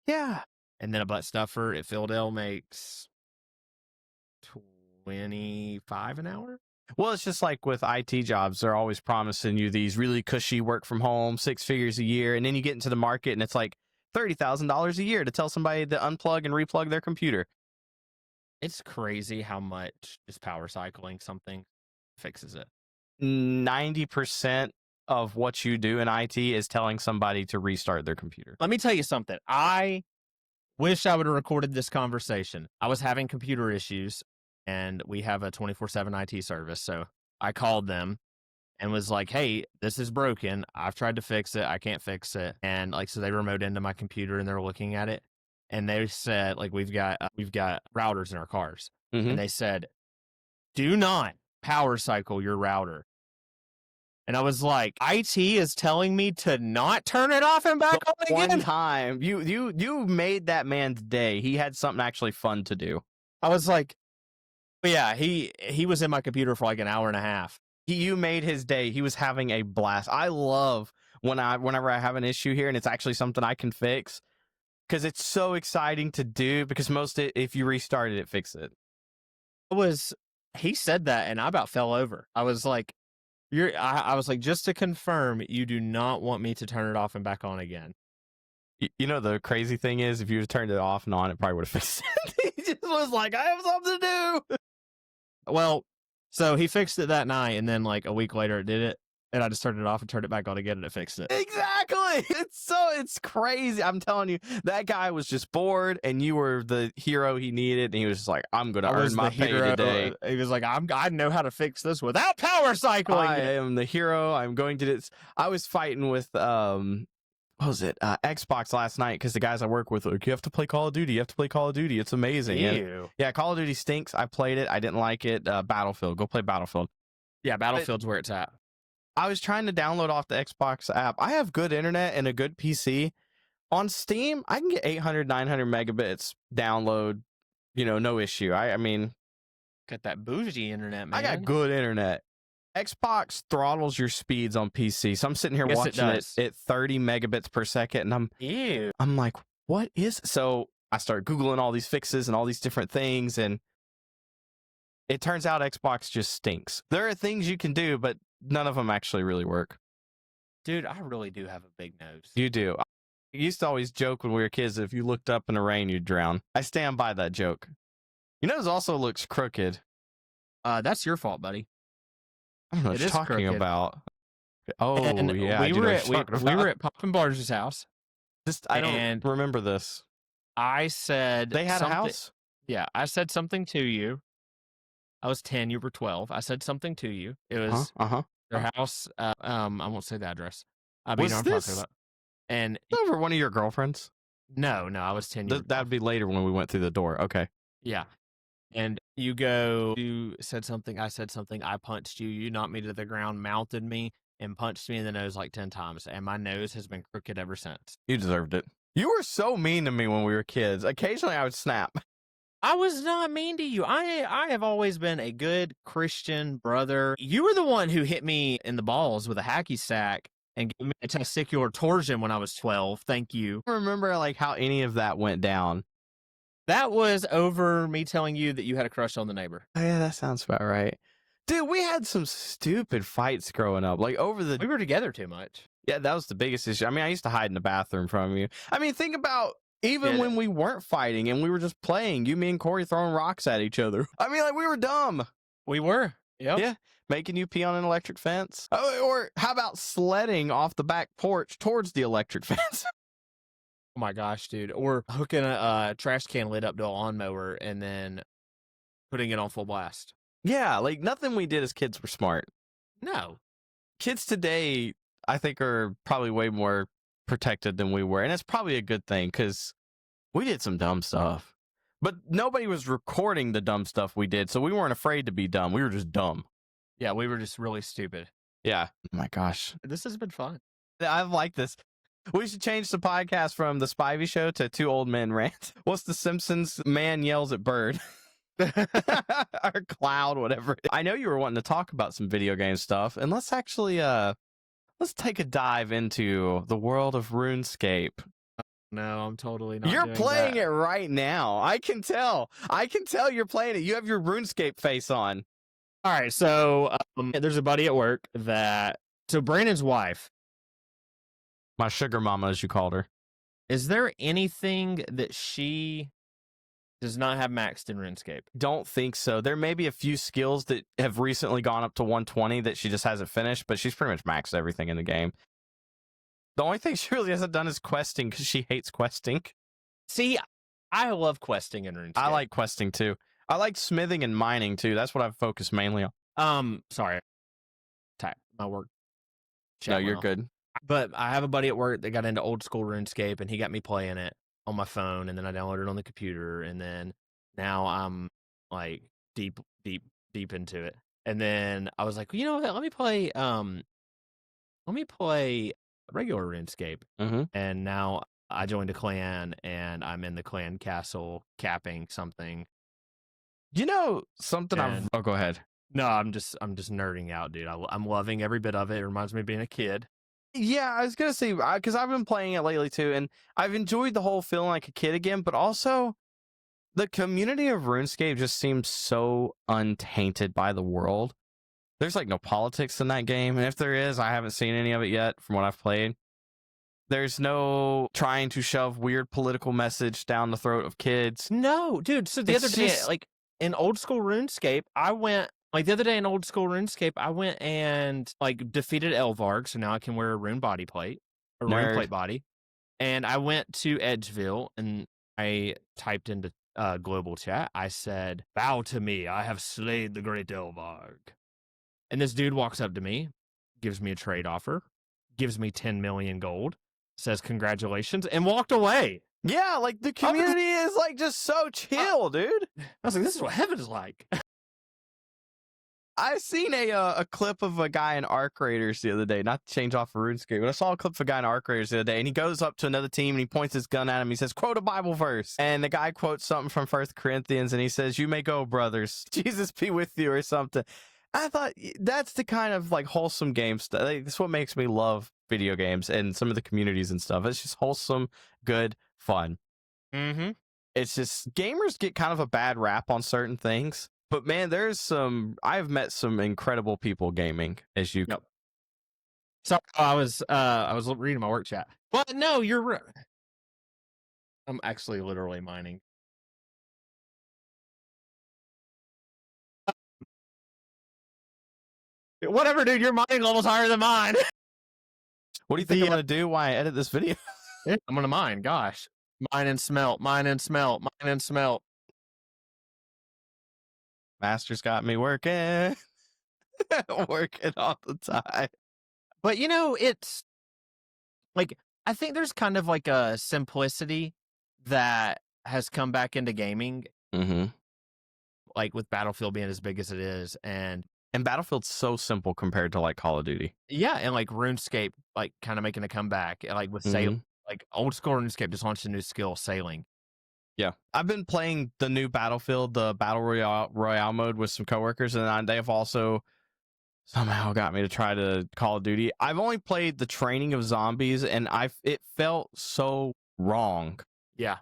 Speaker 2: Yeah.
Speaker 1: and then a butt stuffer at Phildale makes 25 an hour.
Speaker 2: Well, it's just like with IT jobs, they're always promising you these really cushy work from home, 6 figures a year, and then you get into the market and it's like $30,000 a year to tell somebody to unplug and replug their computer.
Speaker 1: It's crazy how much just power cycling something fixes it.
Speaker 2: 90% of what you do in IT is telling somebody to restart their computer.
Speaker 1: Let me tell you something. I wish I would have recorded this conversation. I was having computer issues, and we have a 24/7 IT service. So I called them and was like, "Hey, this is broken. I've tried to fix it. I can't fix it." And like, so they remote into my computer and they're looking at it, and they said, like, we've got routers in our cars,
Speaker 2: Mhm.
Speaker 1: and they said, "Do not power cycle your router." And I was like, IT is telling me to not turn it off and back on
Speaker 2: One
Speaker 1: again.
Speaker 2: time, you made that man's day. He had something actually fun to do.
Speaker 1: I was like, yeah, he was in my computer for like an hour and a half.
Speaker 2: You made his day. He was having a blast. I love whenever I have an issue here and it's actually something I can fix, because it's so exciting to do. Because if you restart it, fix it.
Speaker 1: He said that and I about fell over. I was like, I was like, just to confirm, you do not want me to turn it off and back on again.
Speaker 2: You know, the crazy thing is, if you turned it off and on, it probably would have fixed it. He just was like, I have something to do.
Speaker 1: Well, so he fixed it that night, and then like a week later it did it, and I just turned it off and turned it back on again, and it fixed it.
Speaker 2: Exactly. It's crazy. I'm telling you, that guy was just bored, and you were the hero he needed, and he was just like, I'm gonna earn my pay today.
Speaker 1: He was like, I know how to fix this without power cycling.
Speaker 2: I am the hero. I'm going to this. I was fighting with what was it? Xbox last night, because the guys I work with were like, you have to play Call of Duty. You have to play Call of Duty. It's amazing.
Speaker 1: Ew.
Speaker 2: Yeah, Call of Duty stinks. I played it. I didn't like it. Battlefield. Go play Battlefield.
Speaker 1: Yeah, Battlefield's where it's at.
Speaker 2: I was trying to download off the Xbox app. I have good internet and a good PC. On Steam, I can get 800, 900 megabits download, no issue. I mean,
Speaker 1: got that bougie internet, man.
Speaker 2: I got good internet. Xbox throttles your speeds on PC. So I'm sitting here watching it at 30 megabits per second, and I'm like, what is? So I start Googling all these fixes and all these different things, and it turns out Xbox just stinks. There are things you can do, but none of them actually really work.
Speaker 1: Dude, I really do have a big nose.
Speaker 2: You do. I used to always joke when we were kids that if you looked up in the rain, you'd drown. I stand by that joke. Your nose also looks crooked.
Speaker 1: That's your fault, buddy.
Speaker 2: I don't know what you're talking about. Oh,
Speaker 1: and
Speaker 2: yeah.
Speaker 1: We were at Pop and Barge's house.
Speaker 2: I don't remember this.
Speaker 1: I said
Speaker 2: they had a house?
Speaker 1: Yeah, I said something to you. I was 10, you were 12. I said something to you. It was their house. I won't say the address.
Speaker 2: Was this
Speaker 1: and
Speaker 2: over one of your girlfriends?
Speaker 1: No, I was 10.
Speaker 2: That'd be later when we went through the door. Okay.
Speaker 1: Yeah. And you said something, I said something, I punched you, you knocked me to the ground, mounted me, and punched me in the nose like 10 times. And my nose has been crooked ever since.
Speaker 2: You deserved it. You were so mean to me when we were kids. Occasionally I would snap.
Speaker 1: I was not mean to you. I have always been a good Christian brother. You were the one who hit me in the balls with a hacky sack and gave me a testicular torsion when I was 12. Thank you.
Speaker 2: I don't remember how any of that went down.
Speaker 1: That was over me telling you that you had a crush on the neighbor.
Speaker 2: Oh, yeah, that sounds about right. Dude, we had some stupid fights growing up. We
Speaker 1: were together too much.
Speaker 2: Yeah, that was the biggest issue. I mean, I used to hide in the bathroom from you. I mean, think about when we weren't fighting and we were just playing. You, me, and Corey throwing rocks at each other. I mean, we were dumb.
Speaker 1: We were. Yep.
Speaker 2: Yeah. Making you pee on an electric fence. Or how about sledding off the back porch towards the electric fence?
Speaker 1: Oh my gosh, dude. Or hooking a trash can lid up to a lawnmower and then putting it on full blast.
Speaker 2: Yeah, nothing we did as kids were smart.
Speaker 1: No.
Speaker 2: Kids today, I think, are probably way more protected than we were. And it's probably a good thing, because we did some dumb stuff. But nobody was recording the dumb stuff we did, so we weren't afraid to be dumb. We were just dumb.
Speaker 1: Yeah, we were just really stupid.
Speaker 2: Yeah. Oh my gosh.
Speaker 1: This has been fun.
Speaker 2: I like this. We should change the podcast from the Spivey Show to Two Old Men Rant. What's the Simpsons man yells at bird? Or cloud, whatever. I know you were wanting to talk about some video game stuff, and let's actually let's take a dive into the world of RuneScape.
Speaker 1: No, I'm totally not.
Speaker 2: You're
Speaker 1: doing
Speaker 2: playing
Speaker 1: that.
Speaker 2: it right now. I can tell. I can tell you're playing it. You have your RuneScape face on.
Speaker 1: All right, so there's a buddy at work so Brandon's wife.
Speaker 2: My sugar mama, as you called her.
Speaker 1: Is there anything that she does not have maxed in RuneScape?
Speaker 2: Don't think so. There may be a few skills that have recently gone up to 120 that she just hasn't finished, but she's pretty much maxed everything in the game. The only thing she really hasn't done is questing because she hates questing.
Speaker 1: See, I love questing in RuneScape.
Speaker 2: I like questing too. I like smithing and mining too. That's what I've focused mainly on.
Speaker 1: Sorry. My work.
Speaker 2: No, you're good.
Speaker 1: But I have a buddy at work that got into old school RuneScape, and he got me playing it on my phone, and then I downloaded it on the computer, and then now I'm like deep into it. And then I was like, you know what? Let me play regular RuneScape.
Speaker 2: Mm-hmm.
Speaker 1: And now I joined a clan, and I'm in the clan castle capping something.
Speaker 2: You know something? Oh, go ahead.
Speaker 1: No, I'm just nerding out, dude. I'm loving every bit of it. It reminds me of being a kid.
Speaker 2: Yeah, I was gonna say because I've been playing it lately too, and I've enjoyed the whole feeling like a kid again. But also, the community of RuneScape just seems so untainted by the world. There's like no politics in that game, and if there is, I haven't seen any of it yet from what I've played. There's no trying to shove weird political message down the throat of kids.
Speaker 1: No, dude. So the other day, like in old school RuneScape, I went and like defeated Elvarg, so now I can wear a rune body plate, a rune plate body. And I went to Edgeville and I typed into global chat. I said, "Bow to me, I have slayed the great Elvarg." And this dude walks up to me, gives me a trade offer, gives me 10 million gold, says congratulations, and walked away.
Speaker 2: Yeah, like the community is like just so chill, dude.
Speaker 1: I was like, this is what heaven is like.
Speaker 2: I seen a clip of a guy in Arc Raiders the other day, not to change off of RuneScape, but I saw a clip of a guy in Arc Raiders the other day, and he goes up to another team and he points his gun at him. He says, quote a Bible verse. And the guy quotes something from 1 Corinthians, and he says, "You may go, brothers. Jesus be with you," or something. I thought that's the kind of like wholesome game stuff. Like, that's what makes me love video games and some of the communities and stuff. It's just wholesome, good, fun.
Speaker 1: Mm-hmm.
Speaker 2: It's just gamers get kind of a bad rap on certain things. But man, I've met some incredible people gaming, as you.
Speaker 1: Yep. So I was reading my work chat. But no, you're right. I'm actually literally mining. Whatever, dude. Your mining level's higher than mine.
Speaker 2: What do you think I'm gonna do while I edit this video?
Speaker 1: I'm gonna mine. Gosh, mine and smelt.
Speaker 2: Master's got me working, working all the time.
Speaker 1: But you know, it's like I think there's kind of like a simplicity that has come back into gaming.
Speaker 2: Mm-hmm.
Speaker 1: Like with Battlefield being as big as it is, and
Speaker 2: Battlefield's so simple compared to like Call of Duty.
Speaker 1: Yeah, and like RuneScape, like kind of making a comeback, like with sailing, like old school RuneScape just launched a new skill, sailing.
Speaker 2: Yeah, I've been playing the new Battlefield, the Battle Royale mode with some coworkers, and they have also somehow got me to try to Call of Duty. I've only played the training of zombies, and it felt so wrong.
Speaker 1: Yeah.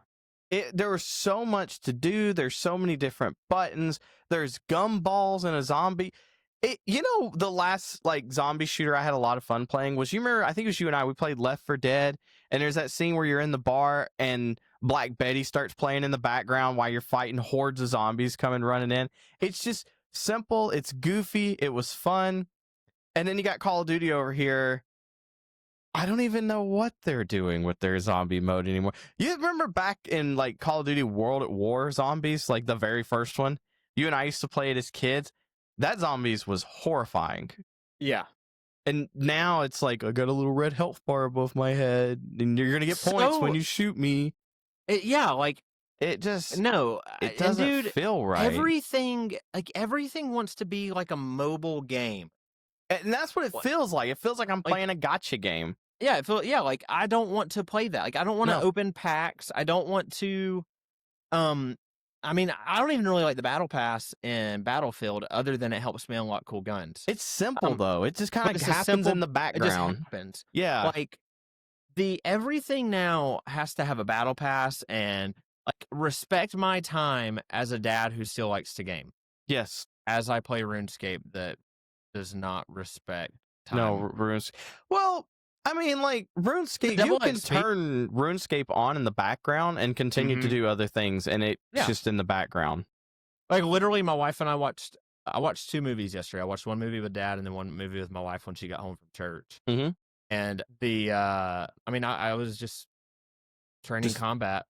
Speaker 2: There was so much to do. There's so many different buttons. There's gumballs in a zombie. The last like zombie shooter I had a lot of fun playing was, you remember, I think it was you and I, we played Left 4 Dead, and there's that scene where you're in the bar and Black Betty starts playing in the background while you're fighting hordes of zombies coming running in. It's just simple. It's goofy. It was fun. And then you got Call of Duty over here. I don't even know what they're doing with their zombie mode anymore. You remember back in like Call of Duty World at War zombies, like the very first one? You and I used to play it as kids. That zombies was horrifying.
Speaker 1: Yeah.
Speaker 2: And now it's like, I got a little red health bar above my head, and you're going to get points when you shoot me.
Speaker 1: It doesn't
Speaker 2: feel right.
Speaker 1: Everything wants to be like a mobile game.
Speaker 2: And that's what it feels like. It feels like I'm playing a gotcha game.
Speaker 1: Yeah, like I don't want to play that. Like I don't want to open packs. I don't want to I mean, I don't even really like the battle pass in Battlefield, other than it helps me unlock cool guns.
Speaker 2: It's simple
Speaker 1: Um,
Speaker 2: though. It just kind
Speaker 1: but
Speaker 2: of
Speaker 1: it's a
Speaker 2: happens in
Speaker 1: simple.
Speaker 2: the
Speaker 1: It just
Speaker 2: background.
Speaker 1: happens.
Speaker 2: Yeah.
Speaker 1: Like the everything now has to have a battle pass, and like respect my time as a dad who still likes to game.
Speaker 2: Yes.
Speaker 1: As I play RuneScape, that does not respect
Speaker 2: No,
Speaker 1: time.
Speaker 2: RuneScape. Well, I mean, like RuneScape, you
Speaker 1: double-edged
Speaker 2: can
Speaker 1: spear.
Speaker 2: turn RuneScape on in the background and continue to
Speaker 1: Mhm.
Speaker 2: do other things, and it's
Speaker 1: Yeah.
Speaker 2: just in the background.
Speaker 1: Like literally, my wife and I watched. I watched 2 movies yesterday. I watched one movie with dad, and then one movie with my wife when she got home from church.
Speaker 2: Mhm.
Speaker 1: And I mean, I was just training
Speaker 2: Just
Speaker 1: combat,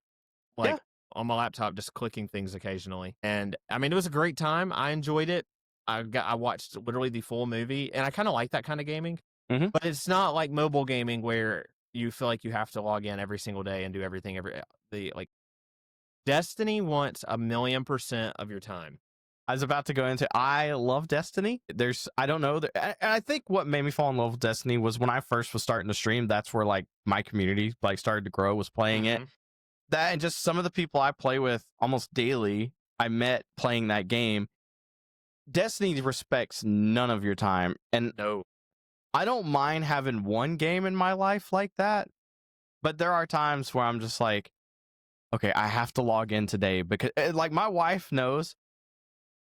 Speaker 2: yeah.
Speaker 1: like on my laptop, just clicking things occasionally. And I mean, it was a great time. I enjoyed it. I watched literally the full movie, and I kind of like that kind of gaming.
Speaker 2: Mhm.
Speaker 1: But it's not like mobile gaming where you feel like you have to log in every single day and do everything the like Destiny wants 1,000,000% of your time.
Speaker 2: I was about to go into. I love Destiny. I don't know. I think what made me fall in love with Destiny was when I first was starting to stream. That's where like my community like started to grow. Was playing it.
Speaker 1: Mhm.
Speaker 2: That and just some of the people I play with almost daily. I met playing that game. Destiny respects none of your time, and
Speaker 1: No.
Speaker 2: I don't mind having one game in my life like that. But there are times where I'm just like, okay, I have to log in today because, like, my wife knows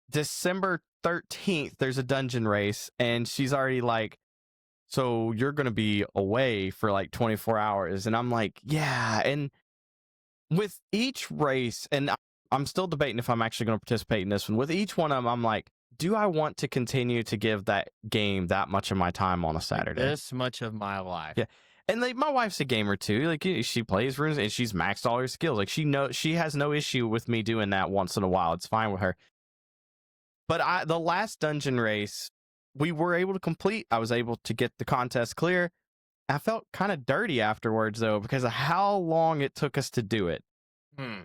Speaker 2: December 13th, there's a dungeon race, and she's already like, so you're going to be away for like 24 hours. And I'm like, yeah. And with each race, and I'm still debating if I'm actually going to participate in this one. With each one of them, I'm like, do I want to continue to give that game that much of my time on a Saturday?
Speaker 1: This much of my life.
Speaker 2: Yeah. And like my wife's a gamer too. Like she plays runes and she's maxed all her skills. Like she has no issue with me doing that once in a while. It's fine with her. But the last dungeon race we were able to complete. I was able to get the contest clear. I felt kind of dirty afterwards though because of how long it took us to do it.
Speaker 1: Hmm.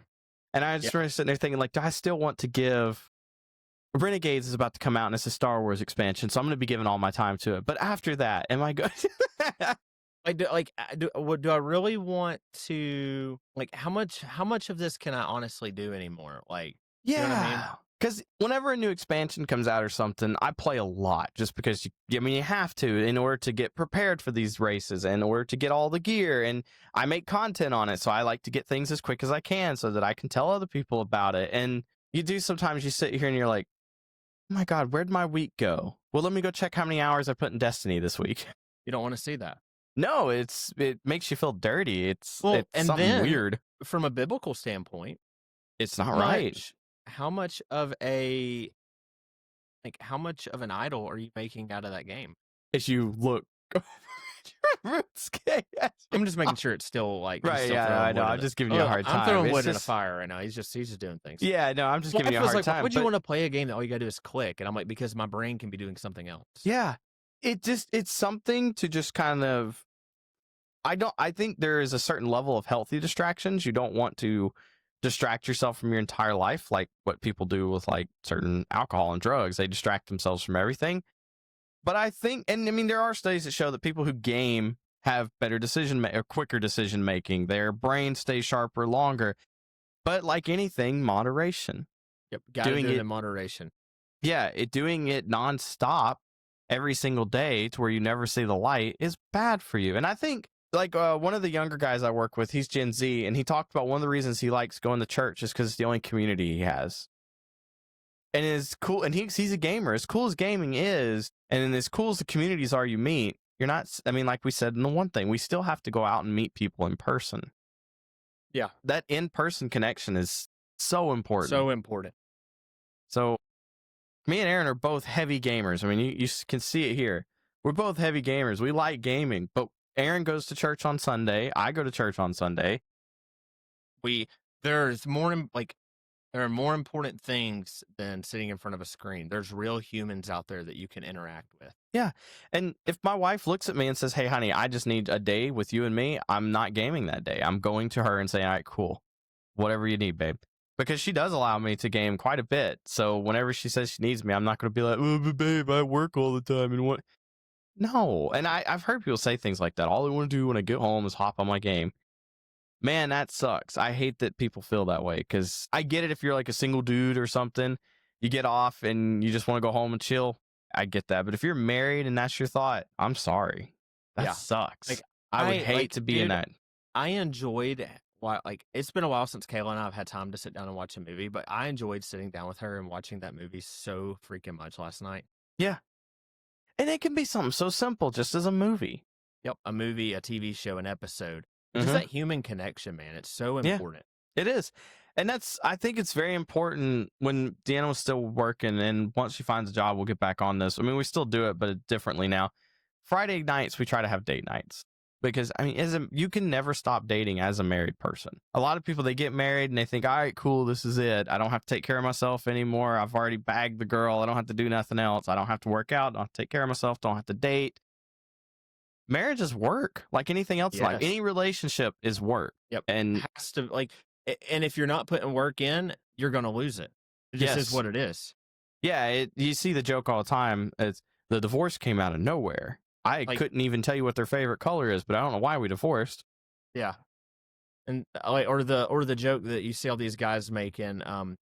Speaker 2: And I just started sitting there thinking like, do I still want to give? Renegades is about to come out and it's a Star Wars expansion, so I'm going to be giving all my time to it. But after that, am I good?
Speaker 1: Do I really want to like how much of this can I honestly do anymore? Like, you know what I mean?
Speaker 2: Yeah, because whenever a new expansion comes out or something, I play a lot just because you have to in order to get prepared for these races, in order to get all the gear, and I make content on it, so I like to get things as quick as I can so that I can tell other people about it. And sometimes you sit here and you're like, oh my God, where'd my week go? Well, let me go check how many hours I put in Destiny this week.
Speaker 1: You don't want to see that.
Speaker 2: No, it makes you feel dirty. It's
Speaker 1: Well, and
Speaker 2: something
Speaker 1: then
Speaker 2: weird.
Speaker 1: from a biblical standpoint,
Speaker 2: It's not right.
Speaker 1: how much of an idol are you making out of that game?
Speaker 2: As you look RuneScape.
Speaker 1: I'm just making sure it's still like he's
Speaker 2: Right,
Speaker 1: still
Speaker 2: yeah,
Speaker 1: throwing
Speaker 2: I know.
Speaker 1: wood
Speaker 2: I'm
Speaker 1: in
Speaker 2: just
Speaker 1: it.
Speaker 2: giving you a hard time.
Speaker 1: I'm throwing
Speaker 2: It's
Speaker 1: wood in a
Speaker 2: just-
Speaker 1: fire right now. He's just doing things.
Speaker 2: Yeah, no, I'm just
Speaker 1: Well,
Speaker 2: giving you a
Speaker 1: was
Speaker 2: hard
Speaker 1: like,
Speaker 2: time.
Speaker 1: would you
Speaker 2: but-
Speaker 1: want to play a game that all you gotta do is click? And I'm like, because my brain can be doing something else.
Speaker 2: Yeah, it's something to just kind of. I think there is a certain level of healthy distractions. You don't want to distract yourself from your entire life, like what people do with like certain alcohol and drugs. They distract themselves from everything. But I think, and I mean, there are studies that show that people who game have better or quicker decision making. Their brain stays sharper longer. But like anything, moderation.
Speaker 1: Yep, gotta
Speaker 2: Doing
Speaker 1: do it
Speaker 2: it-
Speaker 1: in moderation.
Speaker 2: Yeah, doing it nonstop every single day to where you never see the light is bad for you. And I think like one of the younger guys I work with, he's Gen Z, and he talked about one of the reasons he likes going to church is because it's the only community he has. And it's cool, and he's a gamer. As cool as gaming is, and as cool as the communities are you meet, you're not. I mean, like we said in the one thing, we still have to go out and meet people in person.
Speaker 1: Yeah.
Speaker 2: That in-person connection is so important.
Speaker 1: So important.
Speaker 2: So, me and Aaron are both heavy gamers. I mean, you can see it here. We're both heavy gamers. We like gaming, but Aaron goes to church on Sunday. I go to church on Sunday.
Speaker 1: There are more important things than sitting in front of a screen. There's real humans out there that you can interact with.
Speaker 2: And if my wife looks at me and says, hey, honey, I just need a day with you and me, I'm not gaming that day. I'm going to her and saying, all right, cool. Whatever you need, babe. Because she does allow me to game quite a bit. So whenever she says she needs me, I'm not going to be like, oh, but babe, I work all the time. And what? No. And I've heard people say things like that. All I want to do when I get home is hop on my game. Man, that sucks. I hate that people feel that way because I get it if you're like a single dude or something, you get off and you just want to go home and chill. I get that. But if you're married and that's your thought, I'm sorry. That
Speaker 1: Yeah.
Speaker 2: sucks.
Speaker 1: Like,
Speaker 2: I would hate to be in
Speaker 1: dude,
Speaker 2: that.
Speaker 1: I enjoyed it's been a while since Kayla and I have had time to sit down and watch a movie, but I enjoyed sitting down with her and watching that movie so freaking much last night.
Speaker 2: Yeah. And it can be something so simple, just as a movie.
Speaker 1: Yep, a movie, a TV show, an episode.
Speaker 2: Mhm.
Speaker 1: Just that human connection, man. It's so
Speaker 2: Yeah.
Speaker 1: important.
Speaker 2: It is. And I think it's very important when Deanna was still working, and once she finds a job, we'll get back on this. I mean, we still do it, but differently now. Friday nights, we try to have date nights because, I mean, you can never stop dating as a married person. A lot of people, they get married and they think, all right, cool, this is it. I don't have to take care of myself anymore. I've already bagged the girl. I don't have to do nothing else. I don't have to work out. I don't have to take care of myself. Don't have to date. Marriage is work, like anything else. Like
Speaker 1: Yes.
Speaker 2: any relationship is work.
Speaker 1: Yep.
Speaker 2: And
Speaker 1: Has to and if you're not putting work in, you're gonna lose it. It just is
Speaker 2: Yes.
Speaker 1: what it is.
Speaker 2: yeah, you see the joke all the time. It's the divorce came out of nowhere. I couldn't even tell you what their favorite color is, but I don't know why we divorced.
Speaker 1: Yeah. And or the joke that you see all these guys making,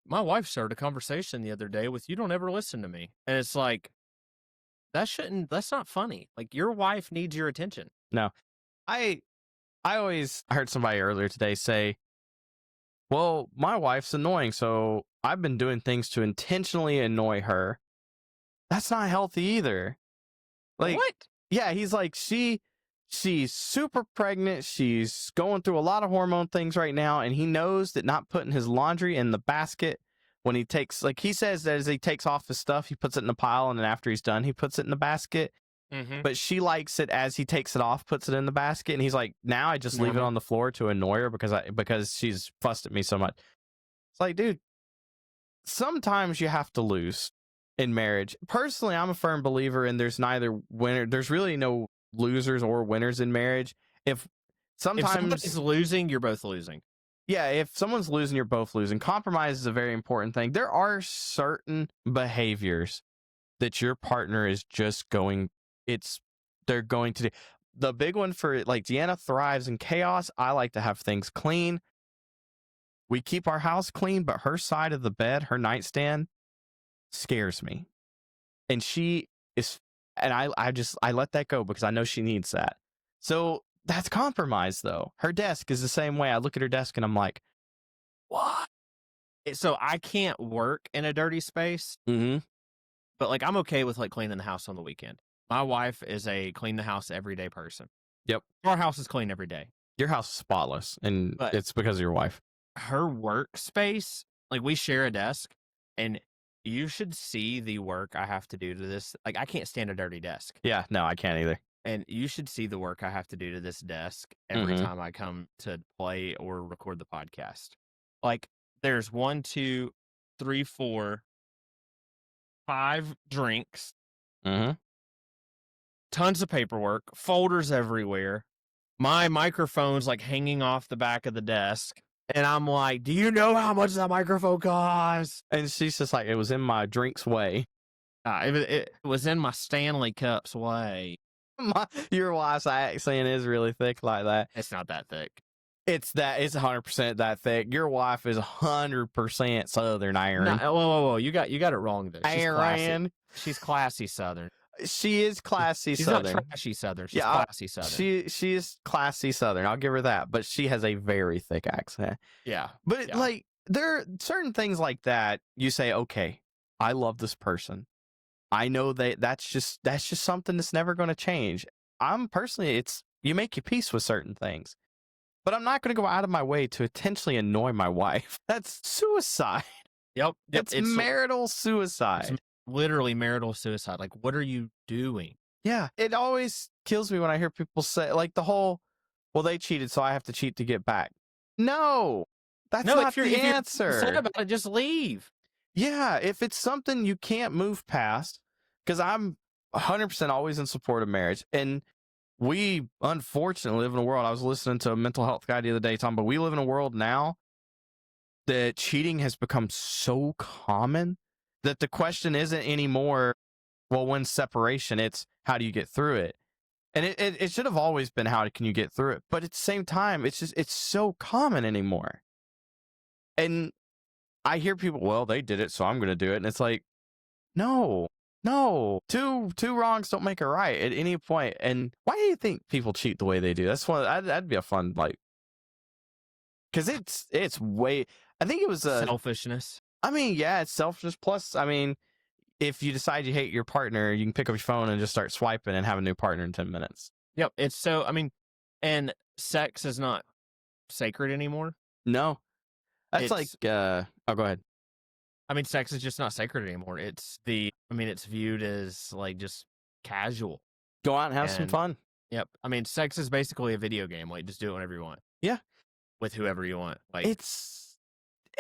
Speaker 1: my wife started a conversation the other day with, "You don't ever listen to me." And it's like, that's not funny. Like, your wife needs your attention.
Speaker 2: No, I always heard somebody earlier today say, well, my wife's annoying, so I've been doing things to intentionally annoy her. That's not healthy either. Like,
Speaker 1: What?
Speaker 2: yeah, he's like, she's super pregnant. She's going through a lot of hormone things right now. And he knows that not putting his laundry in the basket when he takes, like he says that as he takes off his stuff, he puts it in a pile. And then after he's done, he puts it in the basket.
Speaker 1: Mm-hmm.
Speaker 2: But she likes it as he takes it off, puts it in the basket. And he's like, now I just leave it on the floor to annoy her because she's fussed at me so much. It's like, dude, sometimes you have to lose in marriage. Personally, I'm a firm believer in there's neither winner. There's really no losers or winners in marriage. If
Speaker 1: somebody's losing, you're both losing.
Speaker 2: Yeah, if someone's losing, you're both losing. Compromise is a very important thing. There are certain behaviors that your partner is just they're going to do. The big one for like Deanna thrives in chaos. I like to have things clean. We keep our house clean, but her side of the bed, her nightstand, scares me. And she is, and I let that go because I know she needs that. So that's compromise though. Her desk is the same way. I look at her desk and I'm like, what?
Speaker 1: So I can't work in a dirty space,
Speaker 2: Mm-hmm.
Speaker 1: but like I'm okay with like cleaning the house on the weekend. My wife is a clean the house every day person.
Speaker 2: Yep.
Speaker 1: Our house is clean every day.
Speaker 2: Your house is spotless, and
Speaker 1: But-
Speaker 2: it's because of your wife.
Speaker 1: Her workspace, like we share a desk, and you should see the work I have to do to this. Like I can't stand a dirty desk.
Speaker 2: Yeah, no, I can't either.
Speaker 1: And you should see the work I have to do to this desk every
Speaker 2: Mhm.
Speaker 1: time I come to play or record the podcast. Like there's 1, 2, 3, 4, 5 drinks,
Speaker 2: Mm-hmm.
Speaker 1: tons of paperwork, folders everywhere. My microphone's like hanging off the back of the desk. And I'm like, do you know how much that microphone costs?
Speaker 2: And she's just like, it was in my drink's way.
Speaker 1: It was in my Stanley Cups way.
Speaker 2: Your wife's accent is really thick like that.
Speaker 1: It's not that thick.
Speaker 2: It's 100% that thick. Your wife is 100% Southern Aaron.
Speaker 1: No, whoa. You got it wrong there. She's classy.
Speaker 2: Aaron.
Speaker 1: She's classy Southern.
Speaker 2: She is classy
Speaker 1: She's
Speaker 2: Southern.
Speaker 1: not trashy Southern. She's
Speaker 2: Yeah,
Speaker 1: classy Southern.
Speaker 2: She is classy Southern. I'll give her that. But she has a very thick accent.
Speaker 1: yeah.
Speaker 2: But
Speaker 1: Yeah.
Speaker 2: like there are certain things like that you say, okay, I love this person. I know that's just something that's never going to change. I'm personally, you make your peace with certain things. But I'm not going to go out of my way to intentionally annoy my wife. That's suicide.
Speaker 1: Yep.
Speaker 2: It's marital suicide.
Speaker 1: It's literally marital suicide. Like, what are you doing?
Speaker 2: Yeah. It always kills me when I hear people say, like, the whole, well, they cheated, so I have to cheat to get back. No, that's not
Speaker 1: if you're
Speaker 2: the
Speaker 1: upset
Speaker 2: answer.
Speaker 1: about it, just leave.
Speaker 2: Yeah. If it's something you can't move past, because I'm 100% always in support of marriage. And we unfortunately live in a world. I was listening to a mental health guy the other day talking, but we live in a world now that cheating has become so common that the question isn't anymore, well, when's separation? It's how do you get through it? And it should have always been how can you get through it. But at the same time, it's so common anymore. And I hear people, well, they did it, so I'm going to do it. And it's like, no, two wrongs don't make a right at any point. And why do you think people cheat the way they do? That's one. That'd be a fun, like, because it's way. I think it was
Speaker 1: Selfishness.
Speaker 2: I mean, yeah, it's selfishness. Plus, I mean, if you decide you hate your partner, you can pick up your phone and just start swiping and have a new partner in 10 minutes.
Speaker 1: Yep. It's so. I mean, and sex is not sacred anymore.
Speaker 2: No, that's
Speaker 1: It's,
Speaker 2: like. Oh, go ahead.
Speaker 1: I mean, sex is just not sacred anymore. It's it's viewed as like just casual.
Speaker 2: Go out and have some
Speaker 1: And-
Speaker 2: fun.
Speaker 1: Yep. I mean, sex is basically a video game. Like, just do it whenever you want.
Speaker 2: Yeah.
Speaker 1: With whoever you want. Like,
Speaker 2: It's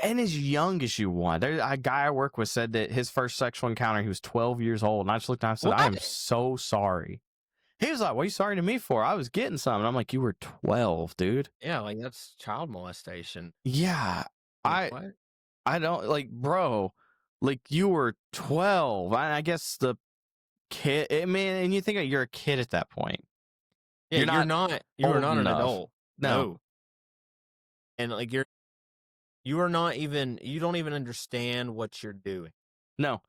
Speaker 2: and as young as you want. There's a guy I work with said that his first sexual encounter, he was 12 years old, and I just looked at him and said,
Speaker 1: What?
Speaker 2: "I am so sorry." He was like, "What are you sorry to me for? I was getting something." I'm like, "You were 12, dude."
Speaker 1: yeah, like that's child molestation.
Speaker 2: Yeah,
Speaker 1: Like, what?
Speaker 2: I don't like, bro. Like you were 12. I guess the kid. I mean, and you think you're a kid at that point.
Speaker 1: Yeah,
Speaker 2: You're
Speaker 1: you're not. You are
Speaker 2: old
Speaker 1: not an
Speaker 2: enough.
Speaker 1: adult.
Speaker 2: No.
Speaker 1: And like you are not even. You don't even understand what you're doing.
Speaker 2: No.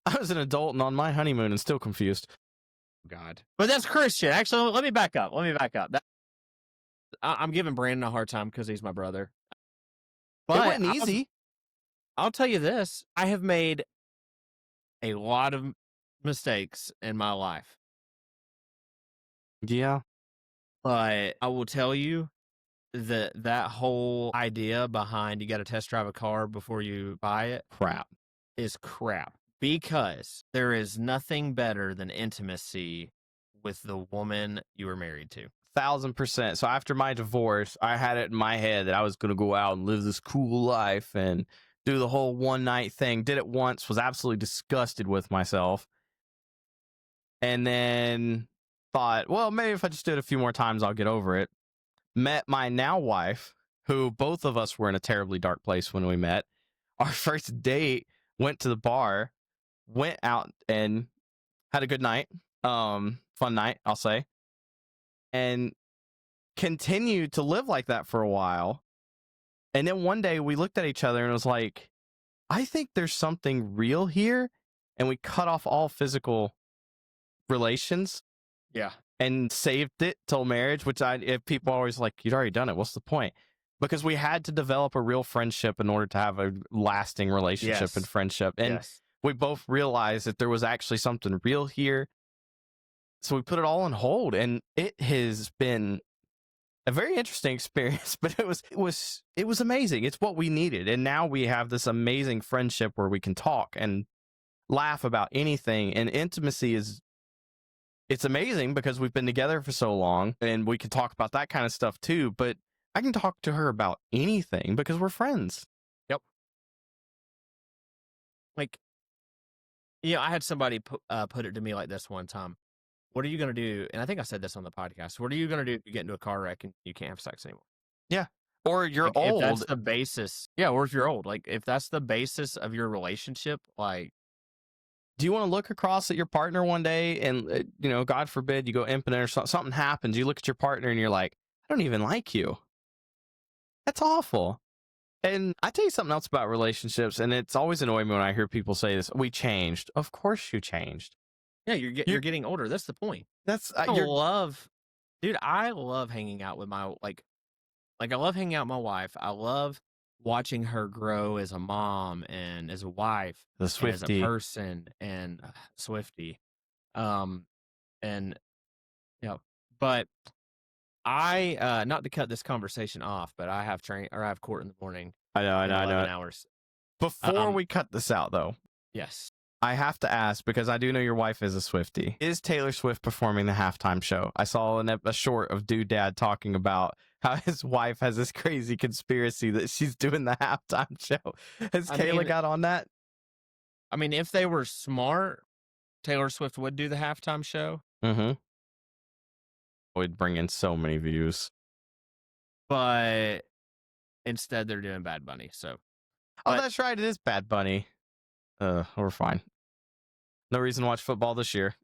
Speaker 2: I was an adult and on my honeymoon and still confused.
Speaker 1: God. But that's Christian. Actually, let me back up. I'm giving Brandon a hard time because he's my brother. But
Speaker 2: it wasn't easy.
Speaker 1: I'll tell you this. I have made a lot of mistakes in my life.
Speaker 2: Yeah.
Speaker 1: But I will tell you that whole idea behind you got to test drive a car before you buy it
Speaker 2: Crap.
Speaker 1: is crap. Because there is nothing better than intimacy with the woman you were married to.
Speaker 2: 1000%. So after my divorce, I had it in my head that I was going to go out and live this cool life and do the whole one night thing. Did it once, was absolutely disgusted with myself. And then thought, well, maybe if I just do it a few more times, I'll get over it. Met my now wife, who both of us were in a terribly dark place when we met. Our first date, went to the bar, went out and had a good night. Fun night, I'll say. And continued to live like that for a while. And then one day we looked at each other and was like, I think there's something real here. And we cut off all physical relations.
Speaker 1: Yeah.
Speaker 2: And saved it till marriage, which if people are always like, you'd already done it, what's the point? Because we had to develop a real friendship in order to have a lasting relationship
Speaker 1: Yes.
Speaker 2: and friendship. And we both realized that there was actually something real here. So we put it all on hold, and it has been a very interesting experience, but it was amazing. It's what we needed. And now we have this amazing friendship where we can talk and laugh about anything. And intimacy it's amazing because we've been together for so long and we can talk about that kind of stuff too. But I can talk to her about anything because we're friends.
Speaker 1: Yep. Like, I had somebody put it to me like this one time. What are you going to do? And I think I said this on the podcast. What are you going to do if you get into a car wreck and you can't have sex anymore?
Speaker 2: Yeah. Or you're
Speaker 1: Like,
Speaker 2: old.
Speaker 1: If that's the basis. Yeah. Or if you're old, like if that's the basis of your relationship, like,
Speaker 2: do you want to look across at your partner one day and, God forbid you go impotent or something happens. You look at your partner and you're like, I don't even like you. That's awful. And I tell you something else about relationships, and it's always annoyed me when I hear people say this. We changed. Of course you changed.
Speaker 1: yeah, you're getting older. That's the point.
Speaker 2: That's
Speaker 1: I love hanging out with my I love hanging out with my wife. I love watching her grow as a mom and as a wife,
Speaker 2: the
Speaker 1: and as a
Speaker 2: Swiftie.
Speaker 1: person, and Swiftie. And but I not to cut this conversation off, but I have court in the morning.
Speaker 2: I know.
Speaker 1: in 11 hours.
Speaker 2: Before we cut this out, though,
Speaker 1: Yes.
Speaker 2: I have to ask, because I do know your wife is a Swiftie. Is Taylor Swift performing the halftime show? I saw a short of Dude Dad talking about how his wife has this crazy conspiracy that she's doing the halftime show. Has Kayla got on that?
Speaker 1: I mean, if they were smart, Taylor Swift would do the halftime show.
Speaker 2: Mm-hmm. Would bring in so many views.
Speaker 1: But instead, they're doing Bad Bunny. So,
Speaker 2: that's right. It is Bad Bunny. We're fine. No reason to watch football this year.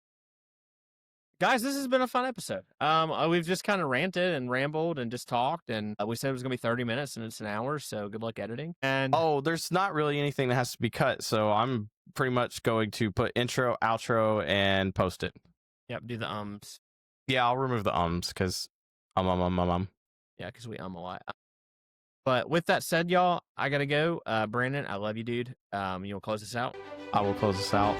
Speaker 1: Guys, this has been a fun episode. We've just kind of ranted and rambled and just talked, and we said it was gonna be 30 minutes, and it's an hour. So good luck editing. And
Speaker 2: Oh, there's not really anything that has to be cut, so I'm pretty much going to put intro, outro, and post it.
Speaker 1: yep, do the ums.
Speaker 2: Yeah, I'll remove the ums because
Speaker 1: Yeah, because we a lot. But with that said, y'all, I gotta go. Brandon, I love you, dude. You wanna close this out?
Speaker 2: I will close this out.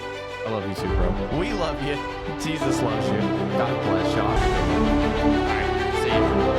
Speaker 2: I love you too, bro. We love you. Jesus loves you. God bless y'all.
Speaker 1: All right, see you.